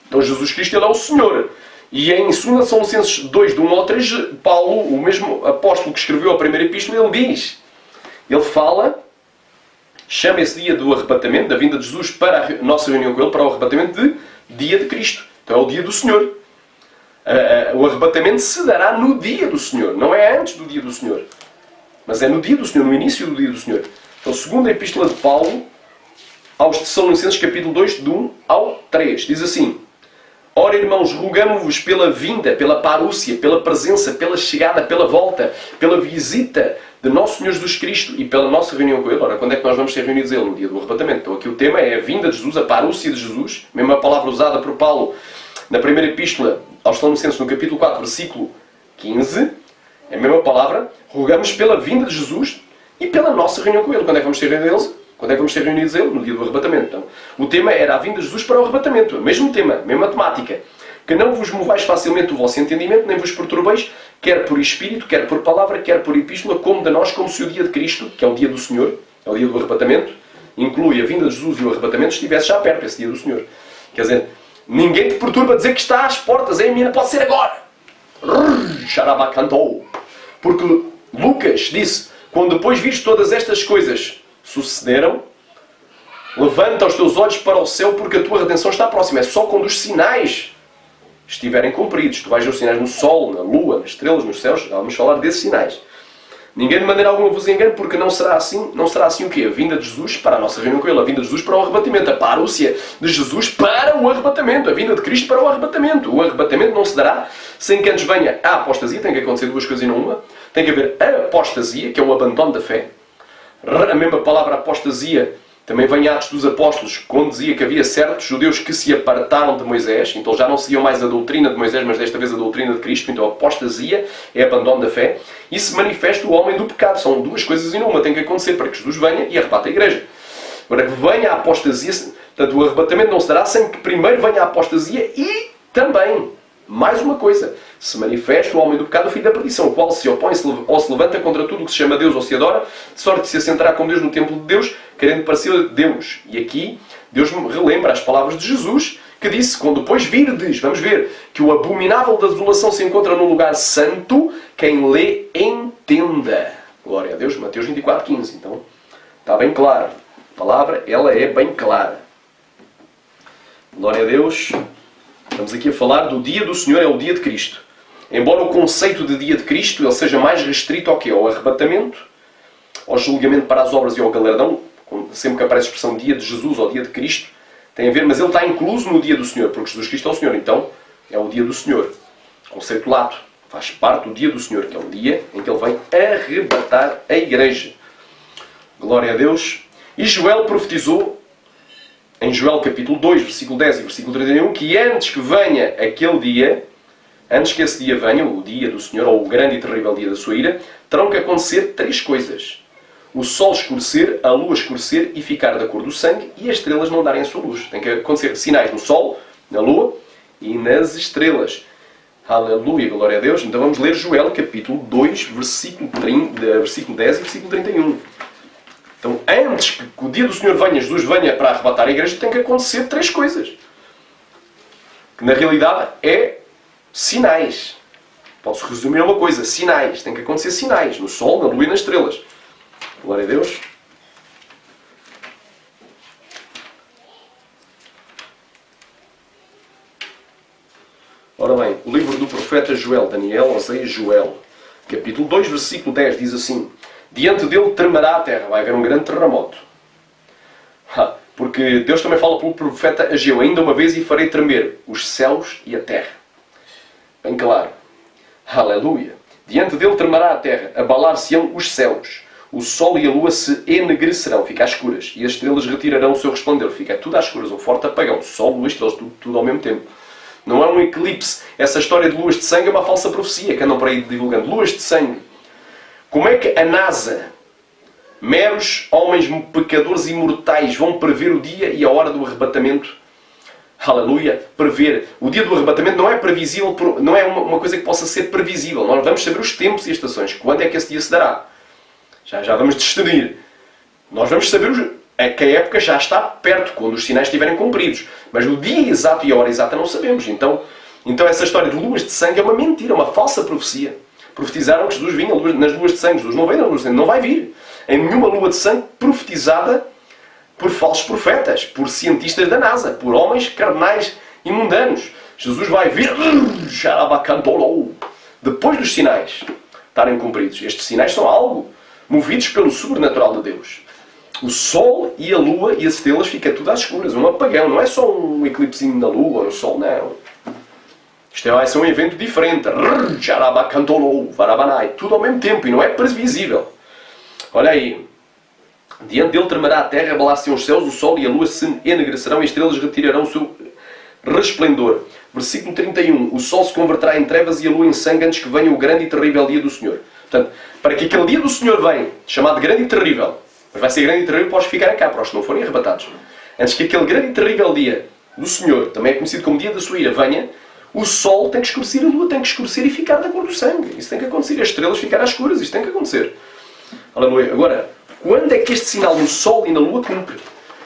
Então Jesus Cristo ele é o Senhor. E em 2 Tessalonicenses 2, de 1 ao 3, Paulo, o mesmo apóstolo que escreveu a primeira epístola, ele fala, chama esse dia do arrebatamento, da vinda de Jesus para a nossa reunião com ele, para o arrebatamento de dia de Cristo. Então é o dia do Senhor. O arrebatamento se dará no dia do Senhor, não é antes do dia do Senhor. Mas é no dia do Senhor, no início do dia do Senhor. Então, segunda epístola de Paulo aos Tessalonicenses, capítulo 2, de 1 ao 3, diz assim: ora, irmãos, rogamo-vos pela vinda, pela parúcia, pela presença, pela chegada, pela volta, pela visita de nosso Senhor Jesus Cristo e pela nossa reunião com Ele. Ora, quando é que nós vamos ser reunidos a Ele? No dia do arrebatamento. Então aqui o tema é a vinda de Jesus, a parúcia de Jesus, mesmo a palavra usada por Paulo na primeira epístola aos Tessalonicenses, no capítulo 4, versículo 15, é a mesma palavra. Rogamos pela vinda de Jesus e pela nossa reunião com Ele. Quando é que vamos ser reunidos a Ele? Quando é que vamos ser reunidos a Ele? No dia do arrebatamento. Então, o tema era a vinda de Jesus para o arrebatamento. Mesmo tema, mesma temática. Que não vos movais facilmente o vosso entendimento, nem vos perturbeis, quer por espírito, quer por palavra, quer por epístola, como de nós, como se o dia de Cristo, que é o dia do Senhor, é o dia do arrebatamento, inclui a vinda de Jesus e o arrebatamento, estivesse já perto esse dia do Senhor. Quer dizer, ninguém te perturba a dizer que está às portas, a mina pode ser agora. Xarabacantou. Porque Lucas disse, quando depois vires todas estas coisas sucederam, levanta os teus olhos para o céu, porque a tua redenção está próxima. É só quando os sinais estiverem cumpridos. Tu vais ver os sinais no sol, na lua, nas estrelas, nos céus. Vamos falar desses sinais. Ninguém de maneira alguma vos engane, porque não será assim o quê? A vinda de Jesus para a nossa reunião com Ele. A vinda de Jesus para o arrebatamento. A parúcia de Jesus para o arrebatamento. A vinda de Cristo para o arrebatamento. O arrebatamento não se dará sem que antes venha a apostasia. Tem que acontecer duas coisas e não uma. Tem que haver a apostasia, que é o abandono da fé. A mesma palavra apostasia Também vem Atos dos Apóstolos, quando dizia que havia certos judeus que se apartaram de Moisés, então já não seguiam mais a doutrina de Moisés, mas desta vez a doutrina de Cristo, então a apostasia é abandono da fé, e se manifesta o homem do pecado. São duas coisas em uma, tem que acontecer para que Jesus venha e arrebate a igreja. Agora que venha a apostasia, portanto o arrebatamento não se dará sem que primeiro venha a apostasia e também, mais uma coisa, se manifesta o homem do pecado, o filho da perdição, o qual se opõe ou se levanta contra tudo o que se chama Deus ou se adora, de sorte que se assentará com Deus no templo de Deus, querendo parecer Deus. E aqui Deus me relembra as palavras de Jesus, que disse, quando depois virdes, vamos ver, que o abominável da desolação se encontra num lugar santo, quem lê entenda. Glória a Deus, Mateus 24:15. Então, está bem claro. A palavra, ela é bem clara. Glória a Deus. Estamos aqui a falar do dia do Senhor, é o dia de Cristo. Embora o conceito de dia de Cristo ele seja mais restrito ao quê? Ao arrebatamento, ao julgamento para as obras e ao galardão, sempre que aparece a expressão dia de Jesus ou dia de Cristo, tem a ver, mas ele está incluso no dia do Senhor, porque Jesus Cristo é o Senhor, então é o dia do Senhor. Conceito lato, faz parte do dia do Senhor, que é o dia em que ele vem arrebatar a igreja. Glória a Deus. E Joel profetizou, em Joel capítulo 2, versículo 10 e versículo 31, que antes que venha aquele dia, antes que esse dia venha, o dia do Senhor, ou o grande e terrível dia da sua ira, terão que acontecer três coisas. O sol escurecer, a lua escurecer e ficar da cor do sangue, e as estrelas não darem a sua luz. Tem que acontecer sinais no sol, na lua e nas estrelas. Aleluia, glória a Deus. Então vamos ler Joel capítulo 2, versículo 10 e versículo 31. Então, antes que o dia do Senhor venha, Jesus venha para arrebatar a igreja, tem que acontecer três coisas. Que na realidade é sinais. Pode-se resumir a uma coisa, sinais. Tem que acontecer sinais, no sol, na lua e nas estrelas. Glória a Deus. Ora bem, o livro do profeta Joel, Daniel, Oséias, Joel, capítulo 2, versículo 10, diz assim: diante dele tremerá a terra. Vai haver um grande terremoto. Porque Deus também fala pelo profeta Ageu: ainda uma vez e farei tremer os céus e a terra. Bem claro. Aleluia. Diante dele tremerá a terra, abalar-se-ão os céus. O sol e a lua se enegrecerão, fica às escuras. E as estrelas retirarão o seu resplendor. Fica tudo às escuras, um forte apagão. Sol, lua e estrelas, tudo ao mesmo tempo. Não é um eclipse. Essa história de luas de sangue é uma falsa profecia que andam por aí divulgando. Luas de sangue. Como é que a NASA, meros homens pecadores imortais, vão prever o dia e a hora do arrebatamento? Aleluia! Prever. O dia do arrebatamento não é previsível, não é uma coisa que possa ser previsível. Nós vamos saber os tempos e as estações. Quando é que esse dia se dará? Já vamos discernir. Nós vamos saber que a época já está perto, quando os sinais estiverem cumpridos. Mas o dia exato e a hora exata não sabemos. Então essa história de luas de sangue é uma mentira, uma falsa profecia. Profetizaram que Jesus vinha nas luas de sangue. Jesus não veio nas luas de sangue, não vai vir. Em nenhuma lua de sangue profetizada por falsos profetas, por cientistas da NASA, por homens carnais e mundanos. Jesus vai vir depois dos sinais estarem cumpridos. Estes sinais são algo movidos pelo sobrenatural de Deus. O sol e a lua e as estrelas fica tudo às escuras. Um apagão. Não é só um eclipsinho na lua ou no sol, não. Isto vai ser um evento diferente. Tudo ao mesmo tempo. E não é previsível. Olha aí. Diante dele tremerá a terra, abalar-se-ão os céus, o sol e a lua se enegrecerão e as estrelas retirarão o seu resplendor. Versículo 31. O sol se converterá em trevas e a lua em sangue antes que venha o grande e terrível dia do Senhor. Portanto, para que aquele dia do Senhor venha, chamado grande e terrível, mas vai ser grande e terrível para os que ficarem cá, para os que não forem arrebatados. Antes que aquele grande e terrível dia do Senhor, também é conhecido como dia da sua ira, venha, o sol tem que escurecer, a lua tem que escurecer e ficar da cor do sangue. Isso tem que acontecer. As estrelas ficarem às escuras. Isso tem que acontecer. Aleluia. Agora, quando é que este sinal no sol e na lua cumpre?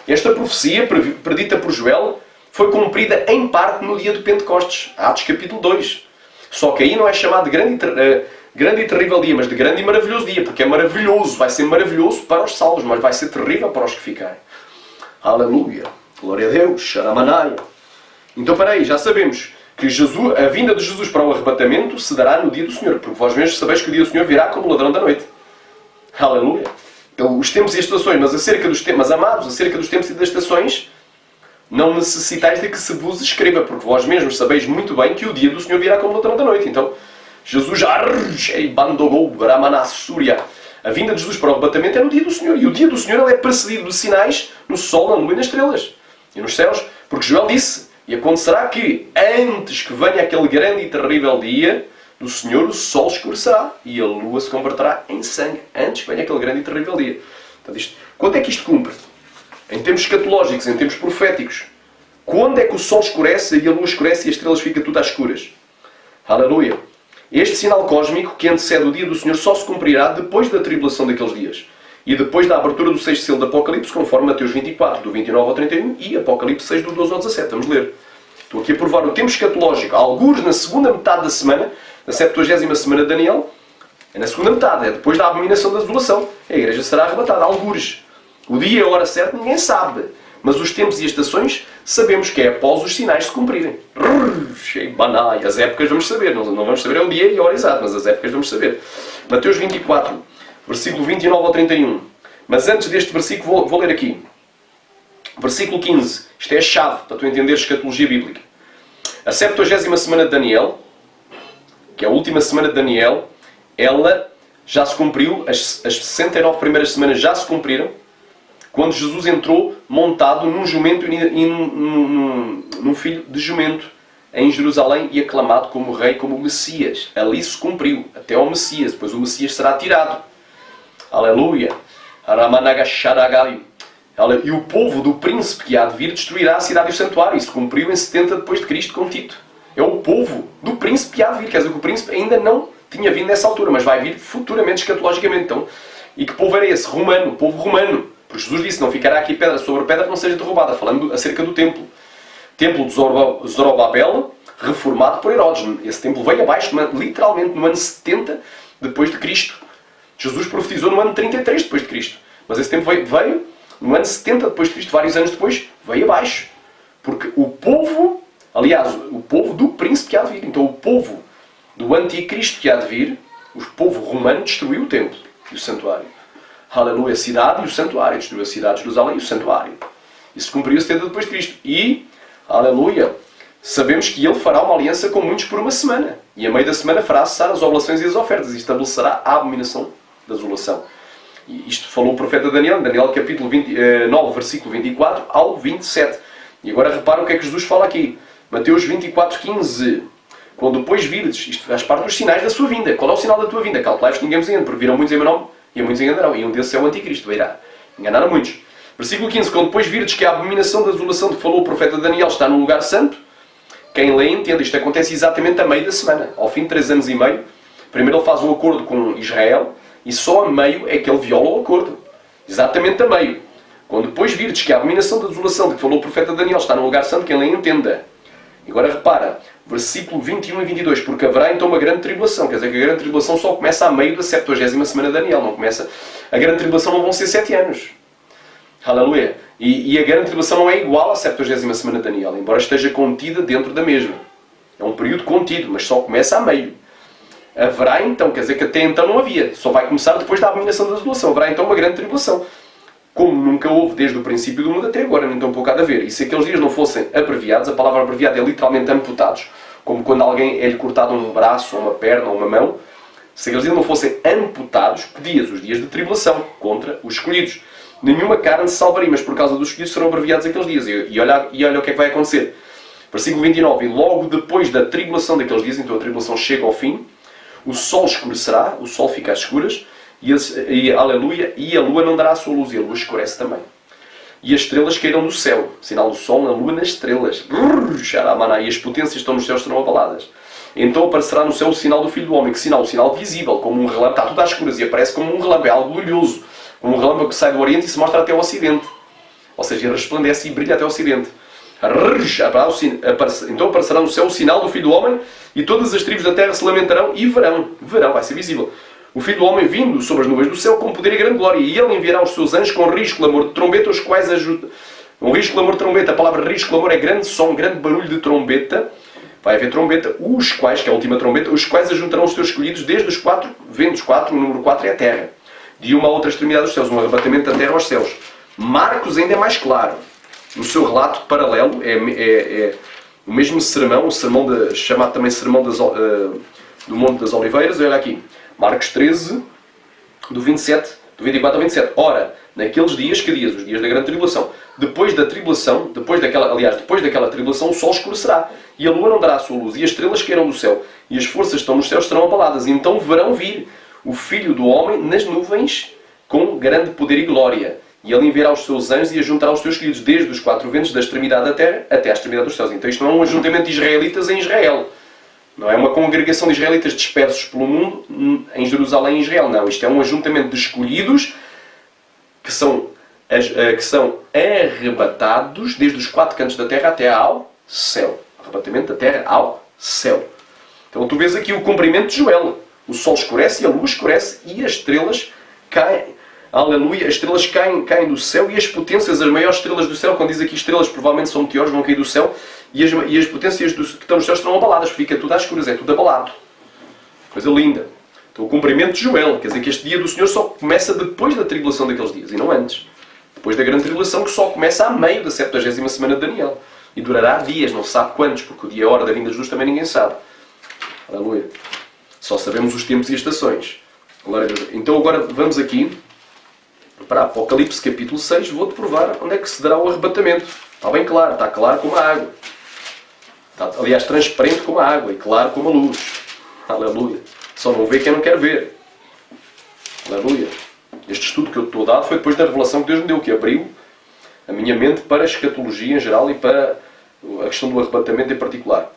Esta profecia, predita por Joel, foi cumprida em parte no dia do Pentecostes. Atos capítulo 2. Só que aí não é chamado de grande e terrível dia, mas de grande e maravilhoso dia. Porque é maravilhoso. Vai ser maravilhoso para os salvos, mas vai ser terrível para os que ficarem. Aleluia. Glória a Deus. Xaramanai. Então, para aí, já sabemos que a vinda de Jesus para o arrebatamento se dará no dia do Senhor. Porque vós mesmos sabeis que o dia do Senhor virá como ladrão da noite. Aleluia. Então, os tempos e as estações, mas amados, acerca dos tempos e das estações, não necessitais de que se vos escreva, porque vós mesmos sabeis muito bem que o dia do Senhor virá como ladrão da noite. Então, Jesus A vinda de Jesus para o arrebatamento é no dia do Senhor. E o dia do Senhor ele é precedido de sinais no sol, na lua e nas estrelas. E nos céus. Porque Joel disse, e acontecerá que antes que venha aquele grande e terrível dia do Senhor, o sol escurecerá e a lua se converterá em sangue. Antes que venha aquele grande e terrível dia. Portanto, quando é que isto cumpre? Em termos escatológicos, em termos proféticos. Quando é que o sol escurece e a lua escurece e as estrelas ficam tudo às escuras? Aleluia! Este sinal cósmico que antecede o dia do Senhor só se cumprirá depois da tribulação daqueles dias. E depois da abertura do sexto selo do Apocalipse, conforme Mateus 24, do 29 ao 31, e Apocalipse 6, do 12 ao 17. Vamos ler. Estou aqui a provar o tempo escatológico. Algures na segunda metade da semana, na 70ª semana de Daniel, é na segunda metade, é depois da abominação da desolação. A igreja será arrebatada. Algures. O dia e a hora certa ninguém sabe. Mas os tempos e as estações sabemos que é após os sinais se cumprirem. E as épocas vamos saber. Não vamos saber o dia e a hora exato, mas as épocas vamos saber. Mateus 24, versículo 29 ao 31. Mas antes deste versículo vou ler aqui. Versículo 15. Isto é a chave para tu entenderes escatologia bíblica. A 70ª semana de Daniel, que é a última semana de Daniel, ela já se cumpriu. As 69 primeiras semanas já se cumpriram. Quando Jesus entrou montado num jumento e num filho de jumento em Jerusalém e aclamado como rei, como Messias. Ali se cumpriu, até ao Messias. Depois o Messias será tirado. Aleluia! E o povo do príncipe que há de vir destruirá a cidade e o santuário. Isso cumpriu em 70 depois de Cristo com Tito. É o povo do príncipe que há de vir. Quer dizer que o príncipe ainda não tinha vindo nessa altura, mas vai vir futuramente, escatologicamente. Então, e que povo era esse? Romano. O povo romano. Porque Jesus disse, não ficará aqui pedra sobre pedra que não seja derrubada, falando acerca do templo. Templo de Zorobabel, reformado por Herodes. Esse templo veio abaixo, literalmente, no ano 70 depois de Cristo. Jesus profetizou no ano 33 depois de Cristo. Mas esse templo veio no ano 70 depois de Cristo, vários anos depois, veio abaixo. Porque o povo, aliás, o povo do príncipe que há de vir. Então o povo do anticristo que há de vir, o povo romano destruiu o templo e o santuário. Aleluia, a cidade e o santuário. Destruiu a cidade de Jerusalém e o santuário. Isso cumpriu 70 depois de Cristo. E, aleluia, sabemos que ele fará uma aliança com muitos por uma semana. E a meio da semana fará cessar as oblações e as ofertas. E estabelecerá a abominação da desolação. E isto falou o profeta Daniel, Daniel capítulo 9, versículo 24 ao 27. E agora repara o que é que Jesus fala aqui. Mateus 24, 15. Quando depois virdes, isto faz parte dos sinais da sua vinda. Qual é o sinal da tua vinda? Calculai-vos que ninguém vos engane, porque virão muitos em meu nome e a muitos enganarão. E um desses é o anticristo, virá enganar a muitos. Versículo 15. Quando depois virdes que a abominação da desolação de que falou o profeta Daniel está num lugar santo, quem lê entende. Isto acontece exatamente a meio da semana. Ao fim de 3 anos e meio, primeiro ele faz um acordo com Israel e só a meio é que ele viola o acordo. Exatamente a meio. Quando depois virdes que a abominação da desolação de que falou o profeta Daniel está num lugar santo, quem lê entenda. Agora repara, versículo 21 e 22, porque haverá então uma grande tribulação. Quer dizer que a grande tribulação só começa a meio da 70ª semana de Daniel. Não começa... A grande tribulação não vão ser 7 anos. Aleluia. E a grande tribulação não é igual à 70ª semana de Daniel, embora esteja contida dentro da mesma. É um período contido, mas só começa a meio. Haverá então, quer dizer que até então não havia. Só vai começar depois da abominação da desolação. Haverá então uma grande tribulação. Como nunca houve desde o princípio do mundo até agora, nem tão pouco há de haver. E se aqueles dias não fossem abreviados, a palavra abreviada é literalmente amputados, como quando alguém é-lhe cortado um braço, ou uma perna, ou uma mão. Se aqueles dias não fossem amputados, que dias? Os dias de tribulação, contra os escolhidos. Nenhuma carne se salvaria, mas por causa dos escolhidos serão abreviados aqueles dias. E olha o que é que vai acontecer. Versículo 29. E logo depois da tribulação daqueles dias, então a tribulação chega ao fim, o sol escurecerá, o sol fica às escuras, aleluia, e a lua não dará a sua luz, e a lua escurece também. E as estrelas cairão do céu, sinal do sol na lua nas estrelas. E as potências que estão nos céus serão abaladas. Então aparecerá no céu o sinal do Filho do Homem. Que sinal? O sinal visível, como um relâmpago. Está tudo às escuras e aparece como um relâmpago. É algo glorioso. Como um relâmpago que sai do Oriente e se mostra até ao Ocidente. Ou seja, resplandece e brilha até ao Ocidente. Então aparecerá no céu o sinal do Filho do Homem e todas as tribos da terra se lamentarão e verão. Verão, vai ser visível. O Filho do Homem vindo sobre as nuvens do céu com poder e grande glória. E ele enviará os seus anjos com risco, clamor de trombeta, os quais ajudam. Um risco, clamor de trombeta. A palavra risco, clamor é grande som, grande barulho de trombeta. Vai haver trombeta, os quais, que é a última trombeta, os quais ajuntarão os teus escolhidos desde os 4 ventos. 4, o número 4 é a terra. De uma a outra extremidade dos céus, um arrebatamento da terra aos céus. Marcos ainda é mais claro. No seu relato paralelo, é o mesmo sermão, chamado também Sermão do Monte das Oliveiras. Olha aqui, Marcos 13, do 27, do 24 ao 27. Ora, naqueles dias, que dias? Os dias da grande tribulação. Depois daquela tribulação, o sol escurecerá, e a lua não dará a sua luz, e as estrelas cairão do céu, e as forças que estão nos céus serão abaladas. E então verão vir o Filho do Homem nas nuvens, com grande poder e glória. E ele enviará os seus anjos e ajuntará os seus escolhidos, desde os quatro ventos da extremidade da terra até à extremidade dos céus. Então isto não é um ajuntamento de israelitas em Israel. Não é uma congregação de israelitas dispersos pelo mundo, em Jerusalém e Israel. Não, isto é um ajuntamento de escolhidos que são arrebatados desde os quatro cantos da terra até ao céu. Arrebatamento da terra ao céu. Então tu vês aqui o cumprimento de Joel. O sol escurece e a luz escurece e as estrelas caem. Aleluia, as estrelas caem do céu e as potências, as maiores estrelas do céu, quando diz aqui estrelas, provavelmente são meteoros, vão cair do céu e as potências que estão nos céus serão abaladas. Fica tudo às escuras, é tudo abalado. Coisa linda. Então o cumprimento de Joel, quer dizer que este dia do Senhor só começa depois da tribulação daqueles dias e não antes. Depois da grande tribulação, que só começa a meio da 70ª semana de Daniel. E durará dias, não se sabe quantos, porque o dia e a hora da vinda de Jesus também ninguém sabe. Aleluia. Só sabemos os tempos e as estações. Então agora vamos aqui para Apocalipse capítulo 6. Vou-te provar onde é que se dará o arrebatamento. Está bem claro, está claro como a água. Está, aliás, transparente como a água e claro como a luz. Aleluia. Só não vê quem não quer ver. Aleluia. Este estudo que eu estou a dar foi depois da revelação que Deus me deu, que abriu a minha mente para a escatologia em geral e para a questão do arrebatamento em particular.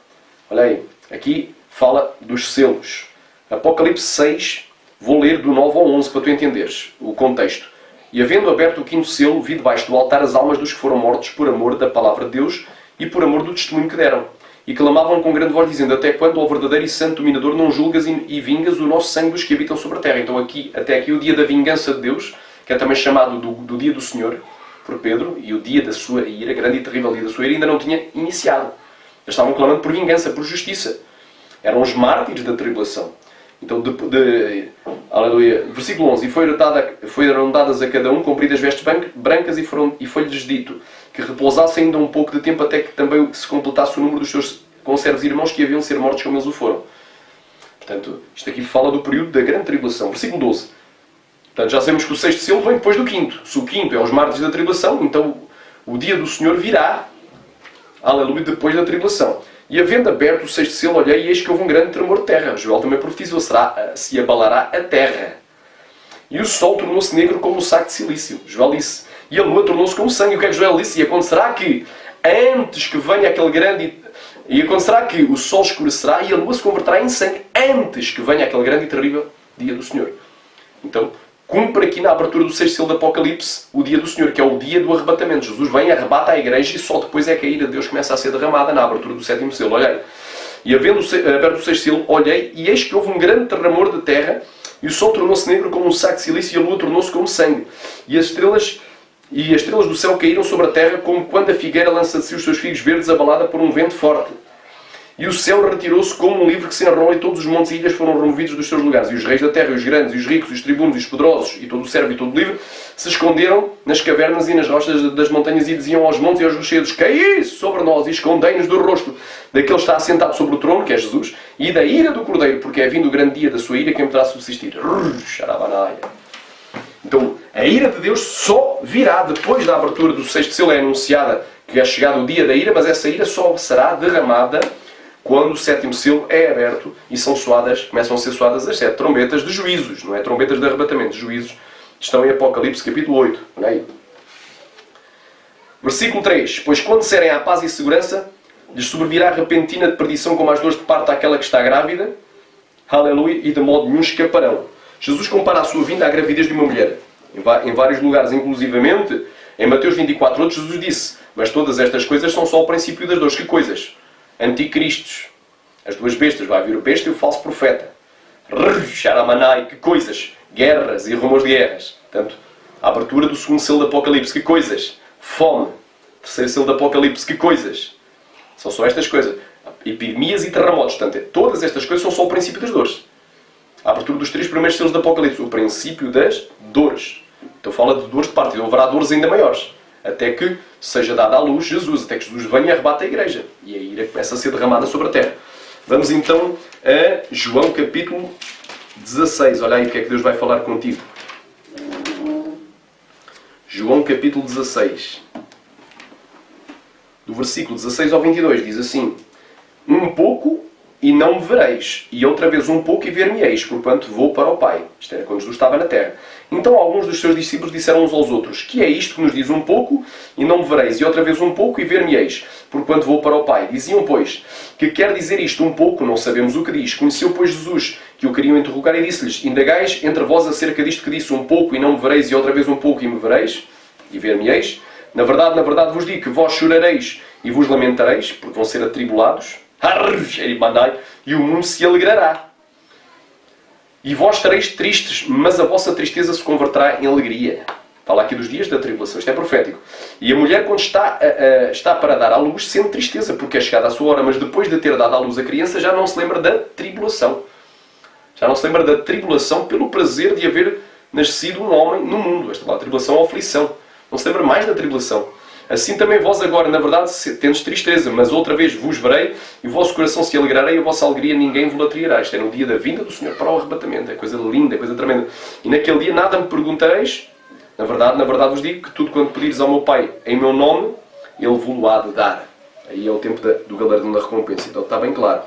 Olha aí, aqui fala dos selos. Apocalipse 6, vou ler do 9 ao 11 para tu entenderes o contexto. E havendo aberto o quinto selo, vi debaixo do altar as almas dos que foram mortos por amor da palavra de Deus e por amor do testemunho que deram. E clamavam com grande voz, dizendo: até quando, ó verdadeiro e santo dominador, não julgas e vingas o nosso sangue dos que habitam sobre a terra? Então até aqui o dia da vingança de Deus, que é também chamado do dia do Senhor, por Pedro, e o dia da sua ira, grande e terrível dia da sua ira, ainda não tinha iniciado. Eles estavam clamando por vingança, por justiça. Eram os mártires da tribulação. Então, aleluia, versículo 11: e foram dadas a cada um compridas vestes brancas e foi-lhes dito que repousasse ainda um pouco de tempo até que também se completasse o número dos seus conservos irmãos que haviam de ser mortos como eles o foram. Portanto, isto aqui fala do período da grande tribulação. Versículo 12. Portanto, já sabemos que o sexto selo vem depois do quinto. Se o quinto é os mártires da tribulação, então o dia do Senhor virá, aleluia, depois da tribulação. E havendo aberto o sexto selo, olhei e eis que houve um grande tremor de terra. Joel também profetizou: se abalará a terra. E o sol tornou-se negro como um saco de silício. Joel disse. E a lua tornou-se como sangue. O que é que Joel disse? E acontecerá que, antes que venha aquele grande... E acontecerá que o sol escurecerá e a lua se converterá em sangue, antes que venha aquele grande e terrível dia do Senhor. Então, cumpre aqui na abertura do sexto selo do Apocalipse o dia do Senhor, que é o dia do arrebatamento. Jesus vem, arrebata a igreja e só depois é que a ira de Deus começa a ser derramada na abertura do sétimo selo. Olhei. E havendo aberto o sexto selo, olhei e eis que houve um grande tremor de terra e o sol tornou-se negro como um saco de silício e a lua tornou-se como sangue. E as estrelas do céu caíram sobre a terra como quando a figueira lança de si os seus figos verdes abalada por um vento forte. E o céu retirou-se como um livro que se enrola e todos os montes e ilhas foram removidos dos seus lugares. E os reis da terra, e os grandes, e os ricos, e os tribunos, e os poderosos, e todo o servo e todo o livre, se esconderam nas cavernas e nas rochas das montanhas e diziam aos montes e aos rochedos: caí sobre nós e escondei-nos do rosto daquele que está assentado sobre o trono, que é Jesus, e da ira do Cordeiro, porque é vindo o grande dia da sua ira, quem poderá subsistir. Xarabanaia. Então, a ira de Deus só virá depois da abertura do sexto selo. É anunciada que é chegado o dia da ira, mas essa ira só será derramada quando o sétimo selo é aberto e começam a ser soadas as 7 trombetas de juízos, não é trombetas de arrebatamento, de juízos, estão em Apocalipse capítulo 8. Olha aí. Versículo 3. Pois quando disserem a paz e segurança, lhes sobrevirá repentina de perdição como as dores de parto àquela que está grávida, aleluia, e de modo nenhum escaparão. Jesus compara a sua vinda à gravidez de uma mulher. Em vários lugares, inclusivamente, em Mateus 24, Jesus disse: mas todas estas coisas são só o princípio das dores. Que coisas? Anticristos, as duas bestas, vai vir o besta e o falso profeta. Xaramanai, que coisas? Guerras e rumores de guerras. Portanto, a abertura do segundo selo do Apocalipse, que coisas? Fome. Terceiro selo do Apocalipse, que coisas? São só estas coisas. Epidemias e terremotos. Portanto, todas estas coisas são só o princípio das dores. A abertura dos 3 primeiros selos do Apocalipse, o princípio das dores. Então fala de dores de parto. E haverá dores ainda maiores. Até que seja dada à luz Jesus, até que Jesus venha e arrebata a igreja. E a ira começa a ser derramada sobre a terra. Vamos então a João capítulo 16. Olha aí o que é que Deus vai falar contigo. João capítulo 16. Do versículo 16 ao 22 diz assim: um pouco e não me vereis, e outra vez um pouco e ver-me-eis, porquanto vou para o Pai. Isto era quando Jesus estava na terra. Então alguns dos seus discípulos disseram uns aos outros: que é isto que nos diz um pouco e não me vereis, e outra vez um pouco e ver-me-eis, porquanto vou para o Pai? Diziam, pois, que quer dizer isto um pouco, não sabemos o que diz. Conheceu, pois, Jesus, que o queriam interrogar, e disse-lhes: indagais entre vós acerca disto que disse, um pouco e não me vereis, e outra vez um pouco e me vereis, e ver-me-eis? Na verdade vos digo que vós chorareis e vos lamentareis, porque vão ser atribulados, e o mundo se alegrará. E vós estareis tristes, mas a vossa tristeza se converterá em alegria. Fala aqui dos dias da tribulação, isto é profético. E a mulher, quando está para dar à luz, sente tristeza, porque é chegada a sua hora, mas depois de ter dado à luz a criança, já não se lembra da tribulação. Já não se lembra da tribulação pelo prazer de haver nascido um homem no mundo. Esta palavra tribulação ou aflição. Não se lembra mais da tribulação. Assim também vós agora, na verdade, tendes tristeza, mas outra vez vos verei, e o vosso coração se alegrará, e a vossa alegria ninguém vos latriará. Isto é no dia da vinda do Senhor para o arrebatamento. É coisa linda, é coisa tremenda. E naquele dia nada me perguntareis. Na verdade vos digo que tudo quanto pedires ao meu Pai em meu nome, Ele vos há de dar. Aí é o tempo do galardão da recompensa. Então está bem claro.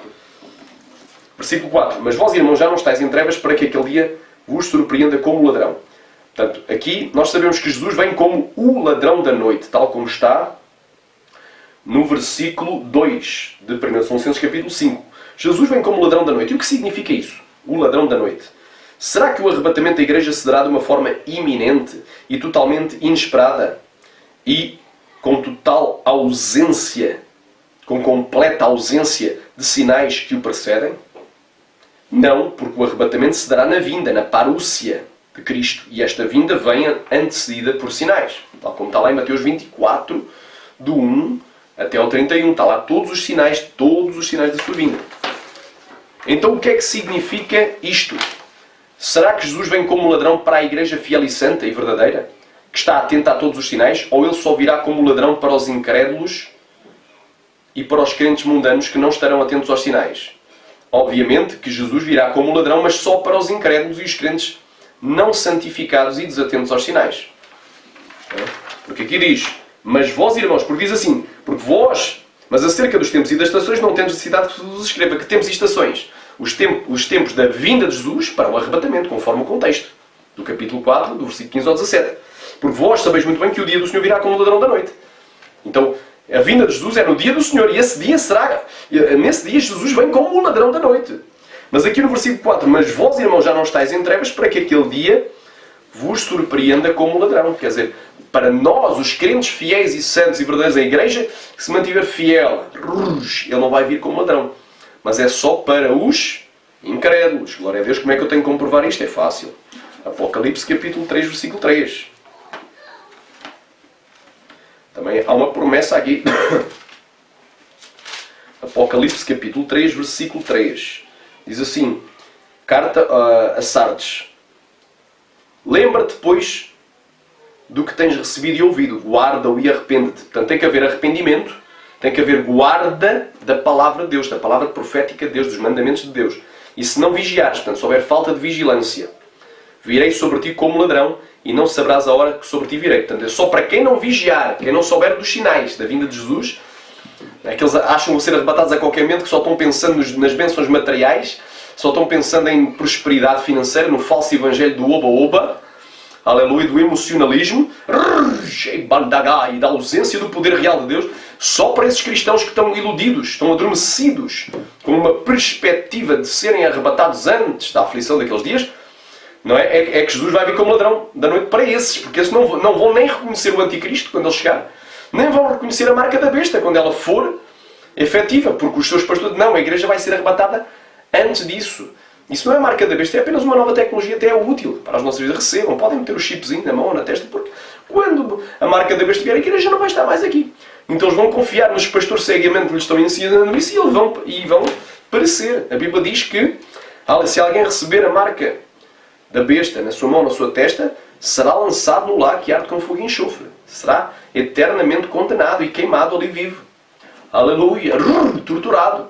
Versículo 4. Mas vós, irmãos, já não estáis em trevas para que aquele dia vos surpreenda como ladrão. Portanto, aqui nós sabemos que Jesus vem como o ladrão da noite, tal como está no versículo 2 de 1 Tessalonicenses capítulo 5. Jesus vem como o ladrão da noite. E o que significa isso? O ladrão da noite. Será que o arrebatamento da igreja se dará de uma forma iminente e totalmente inesperada e com total ausência, com completa ausência de sinais que o precedem? Não, porque o arrebatamento se dará na vinda, na parúcia de Cristo. E esta vinda vem antecedida por sinais. Tal como está lá em Mateus 24, do 1 até ao 31. Está lá todos os sinais da sua vinda. Então o que é que significa isto? Será que Jesus vem como ladrão para a igreja fiel e santa e verdadeira, que está atenta a todos os sinais? Ou ele só virá como ladrão para os incrédulos e para os crentes mundanos que não estarão atentos aos sinais? Obviamente que Jesus virá como ladrão, mas só para os incrédulos e os crentes não santificados e desatentos aos sinais. Porque aqui diz, mas vós, irmãos, porque diz assim, porque vós, mas acerca dos tempos e das estações não tendes necessidade que vos escreva. Que tempos e estações? Os tempos da vinda de Jesus para o arrebatamento, conforme o contexto do capítulo 4, do versículo 15 ao 17. Porque vós sabeis muito bem que o dia do Senhor virá como o ladrão da noite. Então, a vinda de Jesus é no dia do Senhor, e esse dia será... Nesse dia Jesus vem como o ladrão da noite. Mas aqui no versículo 4, mas vós, irmãos, já não estáis em trevas para que aquele dia vos surpreenda como ladrão. Quer dizer, para nós, os crentes fiéis e santos e verdadeiros, a igreja que se mantiver fiel, ele não vai vir como ladrão. Mas é só para os incrédulos. Glória a Deus, como é que eu tenho que comprovar isto? É fácil. Apocalipse capítulo 3, versículo 3. Também há uma promessa aqui. Apocalipse capítulo 3, versículo 3. Diz assim, carta a Sardes. Lembra-te, pois, do que tens recebido e ouvido. Guarda-o e arrepende-te. Portanto, tem que haver arrependimento, tem que haver guarda da palavra de Deus, da palavra profética de Deus, dos mandamentos de Deus. E se não vigiares, portanto, se houver falta de vigilância, virei sobre ti como ladrão e não saberás a hora que sobre ti virei. Portanto, é só para quem não vigiar, quem não souber dos sinais da vinda de Jesus. Aqueles acham que vão ser arrebatados a qualquer momento, que só estão pensando nas bênçãos materiais, só estão pensando em prosperidade financeira, no falso evangelho do oba-oba, aleluia, do emocionalismo, e da ausência do poder real de Deus. Só para esses cristãos que estão iludidos, estão adormecidos, com uma perspectiva de serem arrebatados antes da aflição daqueles dias, não é? É que Jesus vai vir como ladrão da noite para esses, porque esses não vão nem reconhecer o anticristo quando ele chegar, nem vão reconhecer a marca da besta quando ela for efetiva, porque os seus pastores... Não, a igreja vai ser arrebatada antes disso. Isso não é a marca da besta, é apenas uma nova tecnologia, até é útil para as nossas vidas. Recebam, podem meter o chipzinho na mão ou na testa, porque quando a marca da besta vier, a igreja não vai estar mais aqui. Então eles vão confiar nos pastores cegamente que lhes estão ensinando isso e vão perecer. A Bíblia diz que se alguém receber a marca da besta na sua mão, na sua testa, será lançado no lago que arde com fogo e enxofre. Será eternamente condenado e queimado ali vivo. Aleluia! Torturado.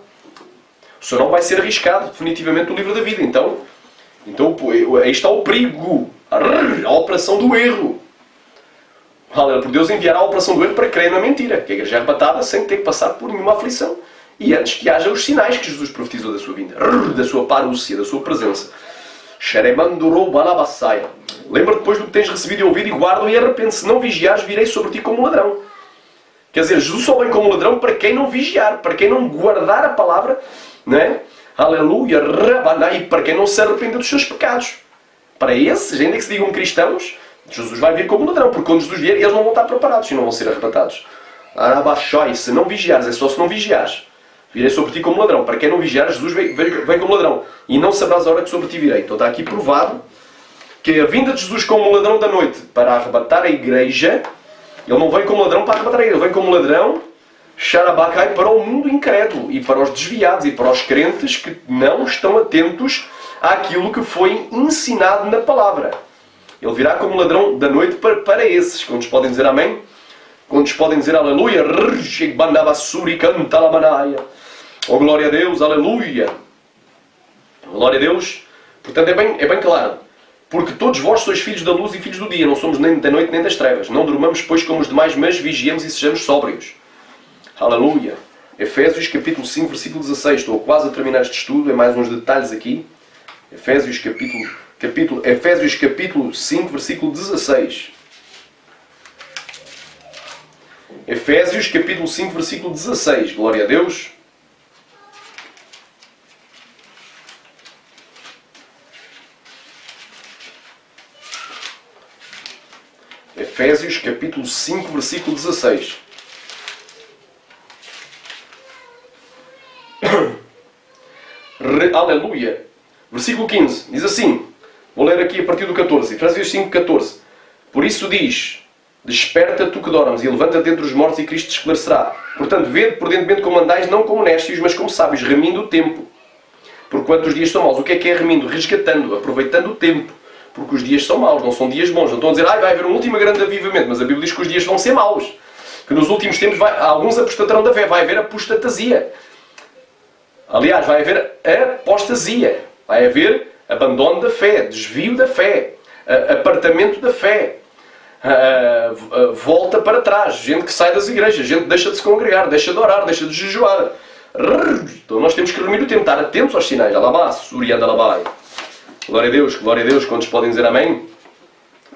O Senhor não vai ser arriscado definitivamente no livro da vida. Então aí está o perigo. A operação do erro. Aleluia. Por Deus enviará a operação do erro para crer na mentira, que a igreja é arrebatada sem ter que passar por nenhuma aflição. E antes que haja os sinais que Jesus profetizou da sua vinda, da sua parúcia, da sua presença. Lembra depois do que tens recebido e ouvido e guarda e arrepende. Se não vigiares, virei sobre ti como ladrão. Quer dizer, Jesus só vem como ladrão para quem não vigiar, para quem não guardar a palavra, não é? Aleluia, rabanai, para quem não se arrepende dos seus pecados. Para esses, ainda que se digam cristãos, Jesus vai vir como ladrão, porque quando Jesus vier, eles não vão estar preparados e não vão ser arrebatados. Arabaxói, se não vigiares, é só se não vigiares. Virei sobre ti como ladrão. Para quem não vigiar, Jesus vem como ladrão. E não saberás a hora que sobre ti virei. Então está aqui provado que a vinda de Jesus como ladrão da noite para arrebatar a igreja, ele não vem como ladrão para arrebatar a igreja, ele vem como ladrão, Xarabacai, para o mundo incrédulo e para os desviados e para os crentes que não estão atentos àquilo que foi ensinado na palavra. Ele virá como ladrão da noite para esses. Quantos podem dizer amém? Quantos podem dizer aleluia? Oh, glória a Deus, aleluia! Glória a Deus. Portanto, é bem claro. Porque todos vós sois filhos da luz e filhos do dia. Não somos nem da noite nem das trevas. Não dormamos, pois, como os demais, mas vigiemos e sejamos sóbrios. Aleluia. Efésios capítulo 5, versículo 16. Estou quase a terminar este estudo. É mais uns detalhes aqui. Efésios capítulo 5, versículo 16. Efésios capítulo 5, versículo 16. Glória a Deus. Efésios capítulo 5, versículo 16. Aleluia. Versículo 15. Diz assim. Vou ler aqui a partir do 14. Efésios 5, 14. Por isso diz: desperta tu que dormes e levanta-te dentre os mortos e Cristo te esclarecerá. Portanto, vede prudentemente como andais, não como néscios, mas como sábios, remindo o tempo. Porquanto os dias são maus. O que é remindo? Resgatando, aproveitando o tempo. Porque os dias são maus, não são dias bons. Não estão a dizer, vai haver um último grande avivamento, mas a Bíblia diz que os dias vão ser maus. Que nos últimos tempos alguns apostatarão da fé. Vai haver apostatasia. Aliás, vai haver apostasia. Vai haver abandono da fé, desvio da fé, apartamento da fé, volta para trás, gente que sai das igrejas, gente que deixa de se congregar, deixa de orar, deixa de jejuar. Então nós temos que remir o tempo, estar atentos aos sinais. Alabá, surianda alabai. Glória a Deus, quantos podem dizer amém?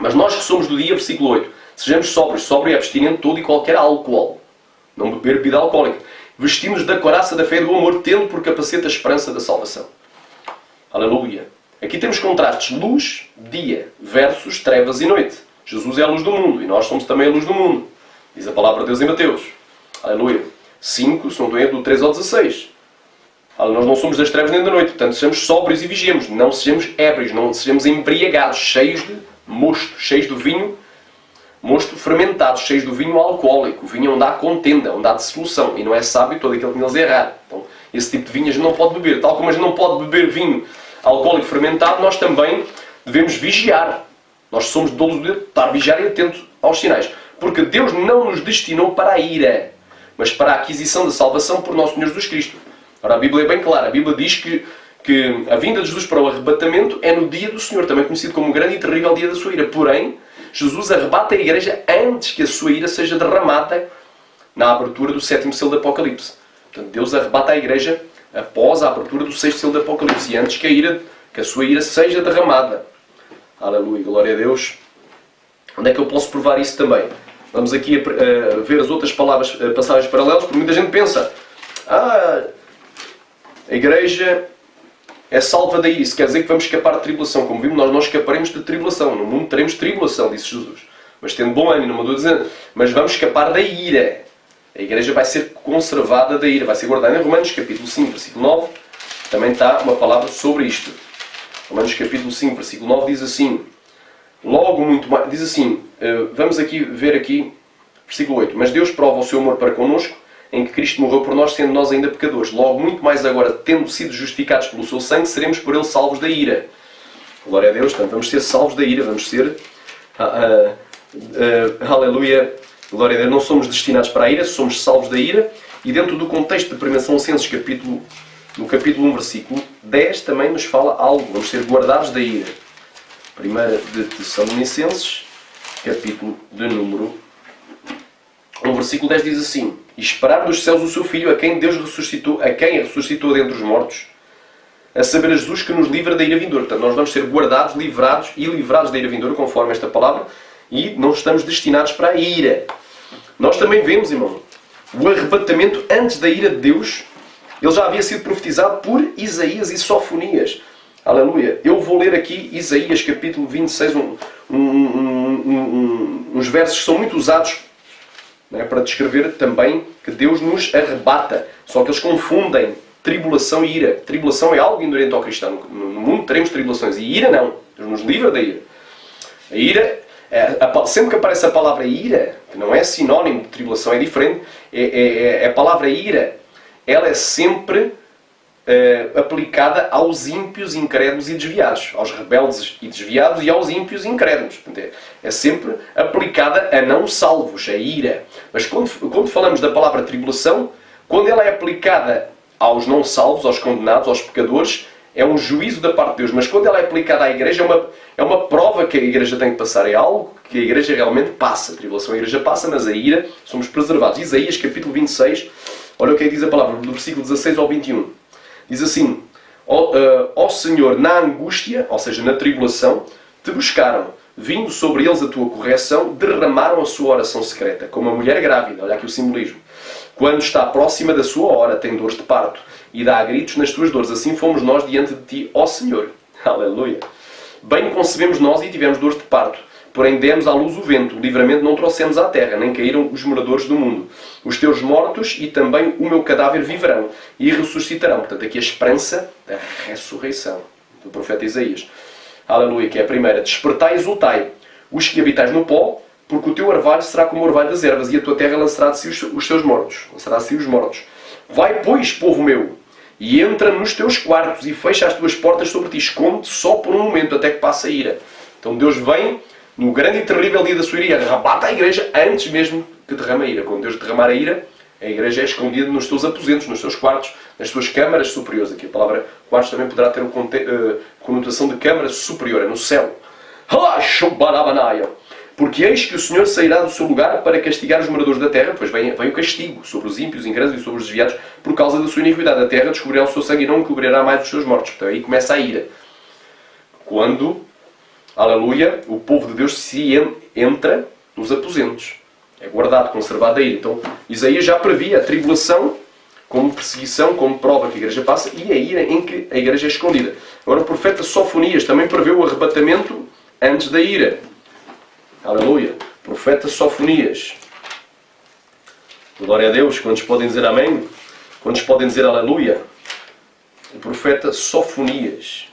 Mas nós que somos do dia, versículo 8, sejamos sóbrios, sóbrio e abstinente de todo e qualquer álcool, não beber bebida alcoólica, vestimos da couraça da fé e do amor, tendo por capacete a esperança da salvação. Aleluia. Aqui temos contrastes, luz, dia, versus trevas e noite. Jesus é a luz do mundo e nós somos também a luz do mundo. Diz a palavra de Deus em Mateus. Aleluia. 5, se não estou erro, do 3 ao 16. Nós não somos das trevas nem da noite, portanto sejamos sóbrios e vigiemos, não sejamos ébrios, não sejamos embriagados, cheios de mosto, cheios do vinho, mosto fermentado, cheios do vinho alcoólico, o vinho onde há contenda, onde há dissolução, e não é sábio todo aquele que neles errar. Então, esse tipo de vinho a gente não pode beber, tal como a gente não pode beber vinho alcoólico fermentado, nós também devemos vigiar. Nós somos dolos de estar vigiar e atento aos sinais, porque Deus não nos destinou para a ira, mas para a aquisição da salvação por nosso Senhor Jesus Cristo. Ora, a Bíblia é bem clara. A Bíblia diz que a vinda de Jesus para o arrebatamento é no dia do Senhor, também conhecido como o grande e terrível dia da sua ira. Porém, Jesus arrebata a igreja antes que a sua ira seja derramada na abertura do 7º selo do Apocalipse. Portanto, Deus arrebata a igreja após a abertura do 6º selo do Apocalipse e antes que a sua ira seja derramada. Aleluia, glória a Deus. Onde é que eu posso provar isso também? Vamos aqui a ver as outras passagens paralelas, porque muita gente pensa: a igreja é salva da ira. Isso quer dizer que vamos escapar de tribulação. Como vimos, nós não escaparemos de tribulação. No mundo teremos tribulação, disse Jesus. Mas tendo bom ânimo, não mandou dizer, mas vamos escapar da ira. A igreja vai ser conservada da ira, vai ser guardada. Em Romanos capítulo 5, versículo 9, também está uma palavra sobre isto. Romanos capítulo 5, versículo 9 diz assim, logo muito mais, diz assim, vamos aqui ver aqui, versículo 8, mas Deus prova o seu amor para connosco, em que Cristo morreu por nós, sendo nós ainda pecadores. Logo, muito mais agora, tendo sido justificados pelo seu sangue, seremos por ele salvos da ira. Glória a Deus, portanto, vamos ser salvos da ira, vamos ser, aleluia, glória a Deus, não somos destinados para a ira, somos salvos da ira, e dentro do contexto de 1 Tessalonicenses, no capítulo 1, versículo 10, também nos fala algo, vamos ser guardados da ira. 1 de Tessalonicenses, capítulo de número no versículo 10 diz assim: e esperar dos céus o seu Filho, a quem Deus ressuscitou, a quem ressuscitou dentre os mortos, a saber a Jesus que nos livra da ira vindoura. Portanto, nós vamos ser guardados, livrados e livrados da ira vindoura, conforme esta palavra, e não estamos destinados para a ira. Nós também vemos, irmão, o arrebatamento antes da ira de Deus. Ele já havia sido profetizado por Isaías e Sofonias. Aleluia. Eu vou ler aqui Isaías capítulo 26, uns versos que são muito usados, não é, para descrever também que Deus nos arrebata. Só que eles confundem tribulação e ira. Tribulação é algo inerente ao cristão. No mundo teremos tribulações. E ira não. Deus nos livra da ira. A ira, sempre que aparece a palavra ira, que não é sinónimo de tribulação, é diferente, a palavra ira, ela é sempre aplicada aos ímpios, incrédulos e desviados. Aos rebeldes e desviados e aos ímpios e incrédulos. Portanto, é sempre aplicada a não salvos, a ira. Mas quando falamos da palavra tribulação, quando ela é aplicada aos não salvos, aos condenados, aos pecadores, é um juízo da parte de Deus. Mas quando ela é aplicada à igreja, é uma prova que a igreja tem que passar. É algo que a igreja realmente passa. A tribulação a igreja passa, mas a ira somos preservados. Isaías capítulo 26, olha o que diz a palavra, do versículo 16 ao 21. Diz assim: ó Senhor, na angústia, ou seja, na tribulação, te buscaram. Vindo sobre eles a tua correção, derramaram a sua oração secreta, como a mulher grávida. Olha aqui o simbolismo. Quando está próxima da sua hora, tem dores de parto, e dá gritos nas tuas dores. Assim fomos nós diante de ti, ó Senhor. Aleluia. Bem concebemos nós e tivemos dores de parto. Porém demos à luz o vento, o livramento não trouxemos à terra, nem caíram os moradores do mundo. Os teus mortos e também o meu cadáver viverão e ressuscitarão. Portanto, aqui a esperança da ressurreição do profeta Isaías. Aleluia, que é a primeira. Despertai e exultai, os que habitais no pó, porque o teu orvalho será como o orvalho das ervas, e a tua terra lançará de si os seus mortos. Lançará de si os mortos. Vai, pois, povo meu, e entra nos teus quartos, e fecha as tuas portas sobre ti. Esconde-te só por um momento, até que passe a ira. Então Deus vem no grande e terrível dia da sua ira, arrebata a igreja antes mesmo que derrama a ira. Quando Deus derramar a ira, a igreja é escondida nos seus aposentos, nos seus quartos, nas suas câmaras superiores. Aqui a palavra quartos também poderá ter conotação de câmara superior, é no céu. Porque eis que o Senhor sairá do seu lugar para castigar os moradores da terra, pois vem o castigo sobre os ímpios, incrédulos e sobre os desviados, por causa da sua iniquidade. A terra descobrirá o seu sangue e não cobrirá mais os seus mortos. Então aí começa a ira. Quando, aleluia, o povo de Deus se entra nos aposentos. É guardado, conservado da ira. Então Isaías já previa a tribulação como perseguição, como prova que a igreja passa, e a ira em que a igreja é escondida. Agora o profeta Sofonias também preveu o arrebatamento antes da ira. Aleluia. Profeta Sofonias. Glória a Deus. Quantos podem dizer amém? Quantos podem dizer aleluia? O profeta Sofonias.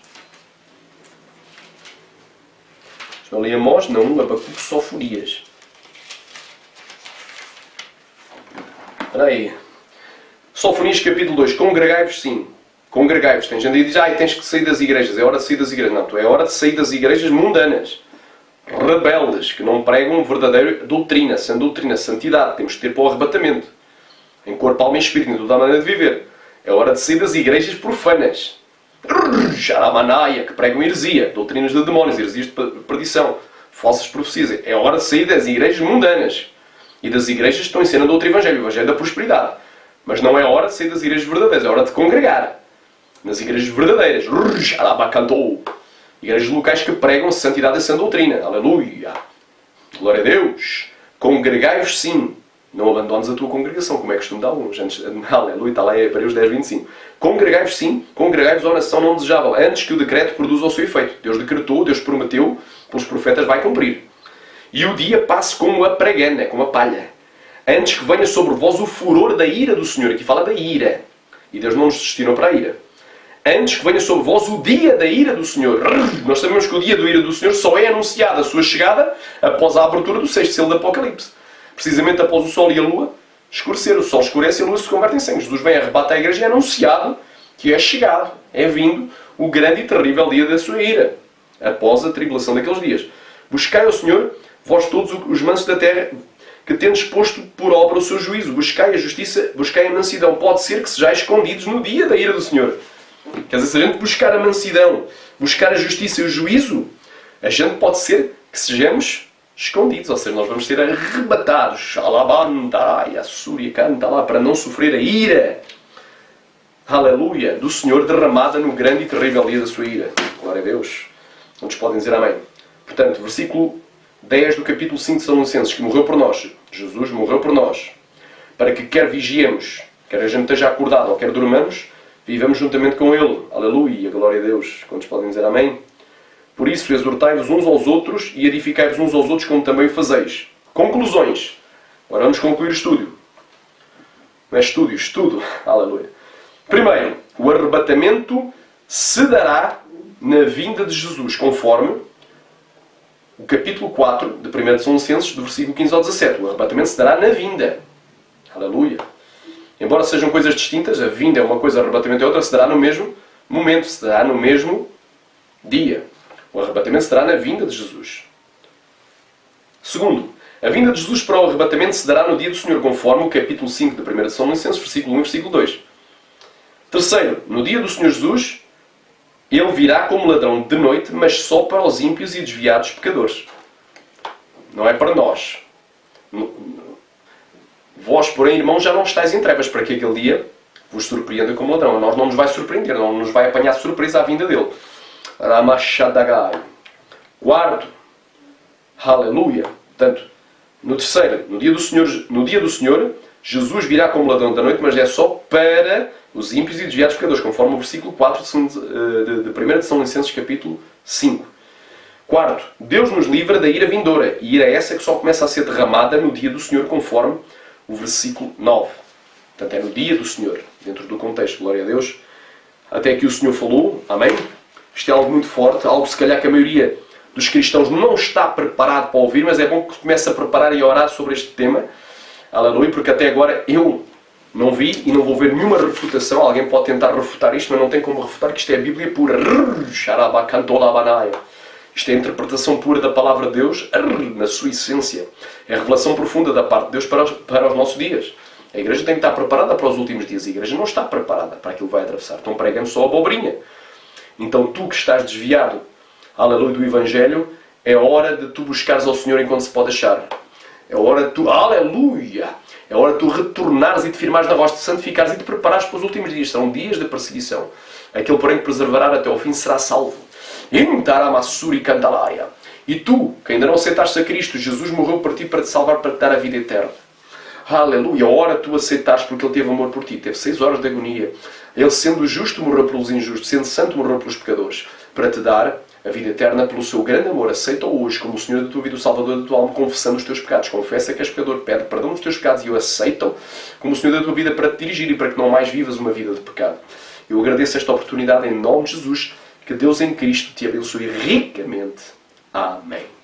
Estão ali Amós? Não, Abacuque, Sofonias. Espera aí. Sofonias capítulo 2. Congregai-vos sim. Congregai-vos. Tem gente que diz, tens que sair das igrejas. É hora de sair das igrejas. Não, é hora de sair das igrejas mundanas. Rebeldes, que não pregam verdadeira doutrina, sã doutrina, santidade. Temos que ter para o arrebatamento. Em corpo, alma e espírito, em toda a maneira de viver. É hora de sair das igrejas profanas. Jaramanaia, que pregam heresia, doutrinas de demónios, heresias de perdição, falsas profecias. É hora de sair das igrejas mundanas. E das igrejas que estão ensinando outro evangelho, o evangelho da prosperidade. Mas não é hora de sair das igrejas verdadeiras, é hora de congregar. Nas igrejas verdadeiras. Igrejas locais que pregam santidade e sã doutrina. Aleluia. Glória a Deus. Congregai-vos sim. Não abandones a tua congregação, como é costume de alguns. Aleluia. Está lá em Hebreus 10, 25. Congregai-vos sim. Congregai-vos, ó nação não desejável, antes que o decreto produza o seu efeito. Deus decretou, Deus prometeu, pelos profetas vai cumprir. E o dia passe como a pregana, como a palha. Antes que venha sobre vós o furor da ira do Senhor. Aqui fala da ira. E Deus não nos destinou para a ira. Antes que venha sobre vós o dia da ira do Senhor. Nós sabemos que o dia da ira do Senhor só é anunciado a sua chegada após a abertura do 6º selo do Apocalipse. Precisamente após o sol e a lua escurecer. O sol escurece e a lua se converte em sangue. Jesus vem, arrebata a igreja e é anunciado que é chegado, é vindo o grande e terrível dia da sua ira. Após a tribulação daqueles dias. Buscai ao Senhor, vós todos os mansos da terra, que tendes posto por obra o seu juízo. Buscai a justiça, buscai a mansidão. Pode ser que sejais escondidos no dia da ira do Senhor. Quer dizer, se a gente buscar a mansidão, buscar a justiça e o juízo, a gente pode ser que sejamos escondidos, ou seja, nós vamos ser arrebatados. Alabandai, a Súria canta lá, para não sofrer a ira. Aleluia, do Senhor derramada no grande e terrível dia da sua ira. Glória a Deus. Quantos podem dizer amém? Portanto, versículo 10 do capítulo 5 de Tessalonicenses, que morreu por nós. Jesus morreu por nós. Para que quer vigiemos, quer a gente esteja acordado ou quer dormamos, vivamos juntamente com Ele. Aleluia, glória a Deus. Quantos podem dizer amém? Por isso, exortai-vos uns aos outros e edificai-vos uns aos outros, como também o fazeis. Conclusões. Agora vamos concluir o estudo. Não é estúdio, estudo. Aleluia. Primeiro, o arrebatamento se dará na vinda de Jesus, conforme o capítulo 4 de 1 Tessalonicenses, do versículo 15 ao 17. O arrebatamento se dará na vinda. Aleluia. Embora sejam coisas distintas, a vinda é uma coisa, o arrebatamento é outra, se dará no mesmo momento, se dará no mesmo dia. O arrebatamento se dará na vinda de Jesus. Segundo, a vinda de Jesus para o arrebatamento se dará no dia do Senhor, conforme o capítulo 5 de 1 Tessalonicenses, versículo 1 e versículo 2. Terceiro, no dia do Senhor Jesus, Ele virá como ladrão de noite, mas só para os ímpios e desviados pecadores. Não é para nós. Vós, porém, irmãos, já não estáis em trevas, para que aquele dia vos surpreenda como ladrão. A nós não nos vai surpreender, não nos vai apanhar de surpresa a vinda dele. Ramachadagai. Quarto, aleluia. Portanto, no terceiro, no dia do Senhor, Jesus virá como ladrão da noite, mas é só para os ímpios e desviados pecadores, conforme o versículo 4 de 1 Tessalonicenses, capítulo 5. Quarto, Deus nos livra da ira vindoura, e ira essa que só começa a ser derramada no dia do Senhor, conforme o versículo 9. Portanto, é no dia do Senhor, dentro do contexto, glória a Deus. Até aqui o Senhor falou, amém? Isto é algo muito forte, algo se calhar que a maioria dos cristãos não está preparado para ouvir, mas é bom que comece a preparar e a orar sobre este tema. Aleluia, porque até agora eu não vi e não vou ver nenhuma refutação. Alguém pode tentar refutar isto, mas não tem como refutar, que isto é a Bíblia pura. Isto é a interpretação pura da palavra de Deus, na sua essência. É a revelação profunda da parte de Deus para os nossos dias. A igreja tem que estar preparada para os últimos dias. A igreja não está preparada para aquilo que vai atravessar. Estão pregando só a abobrinha. Então tu que estás desviado, aleluia, do Evangelho, é hora de tu buscares ao Senhor enquanto se pode achar. É hora de tu, aleluia, é hora de tu retornares e te firmares na voz, de santificares e te preparares para os últimos dias. Serão dias de perseguição. Aquele, porém, que perseverar até ao fim será salvo. E tu, que ainda não aceitaste a Cristo, Jesus morreu por ti para te salvar, para te dar a vida eterna. Aleluia, a hora tu aceitares, porque Ele teve amor por ti. Teve 6 horas de agonia. Ele, sendo justo, morreu pelos injustos. Sendo santo, morreu pelos pecadores. Para te dar a vida eterna pelo seu grande amor. Aceita-o hoje como o Senhor da tua vida, o Salvador da tua alma, confessando os teus pecados. Confessa que és pecador, pede perdão dos teus pecados e o aceita-o como o Senhor da tua vida para te dirigir e para que não mais vivas uma vida de pecado. Eu agradeço esta oportunidade em nome de Jesus. Que Deus em Cristo te abençoe ricamente. Amém.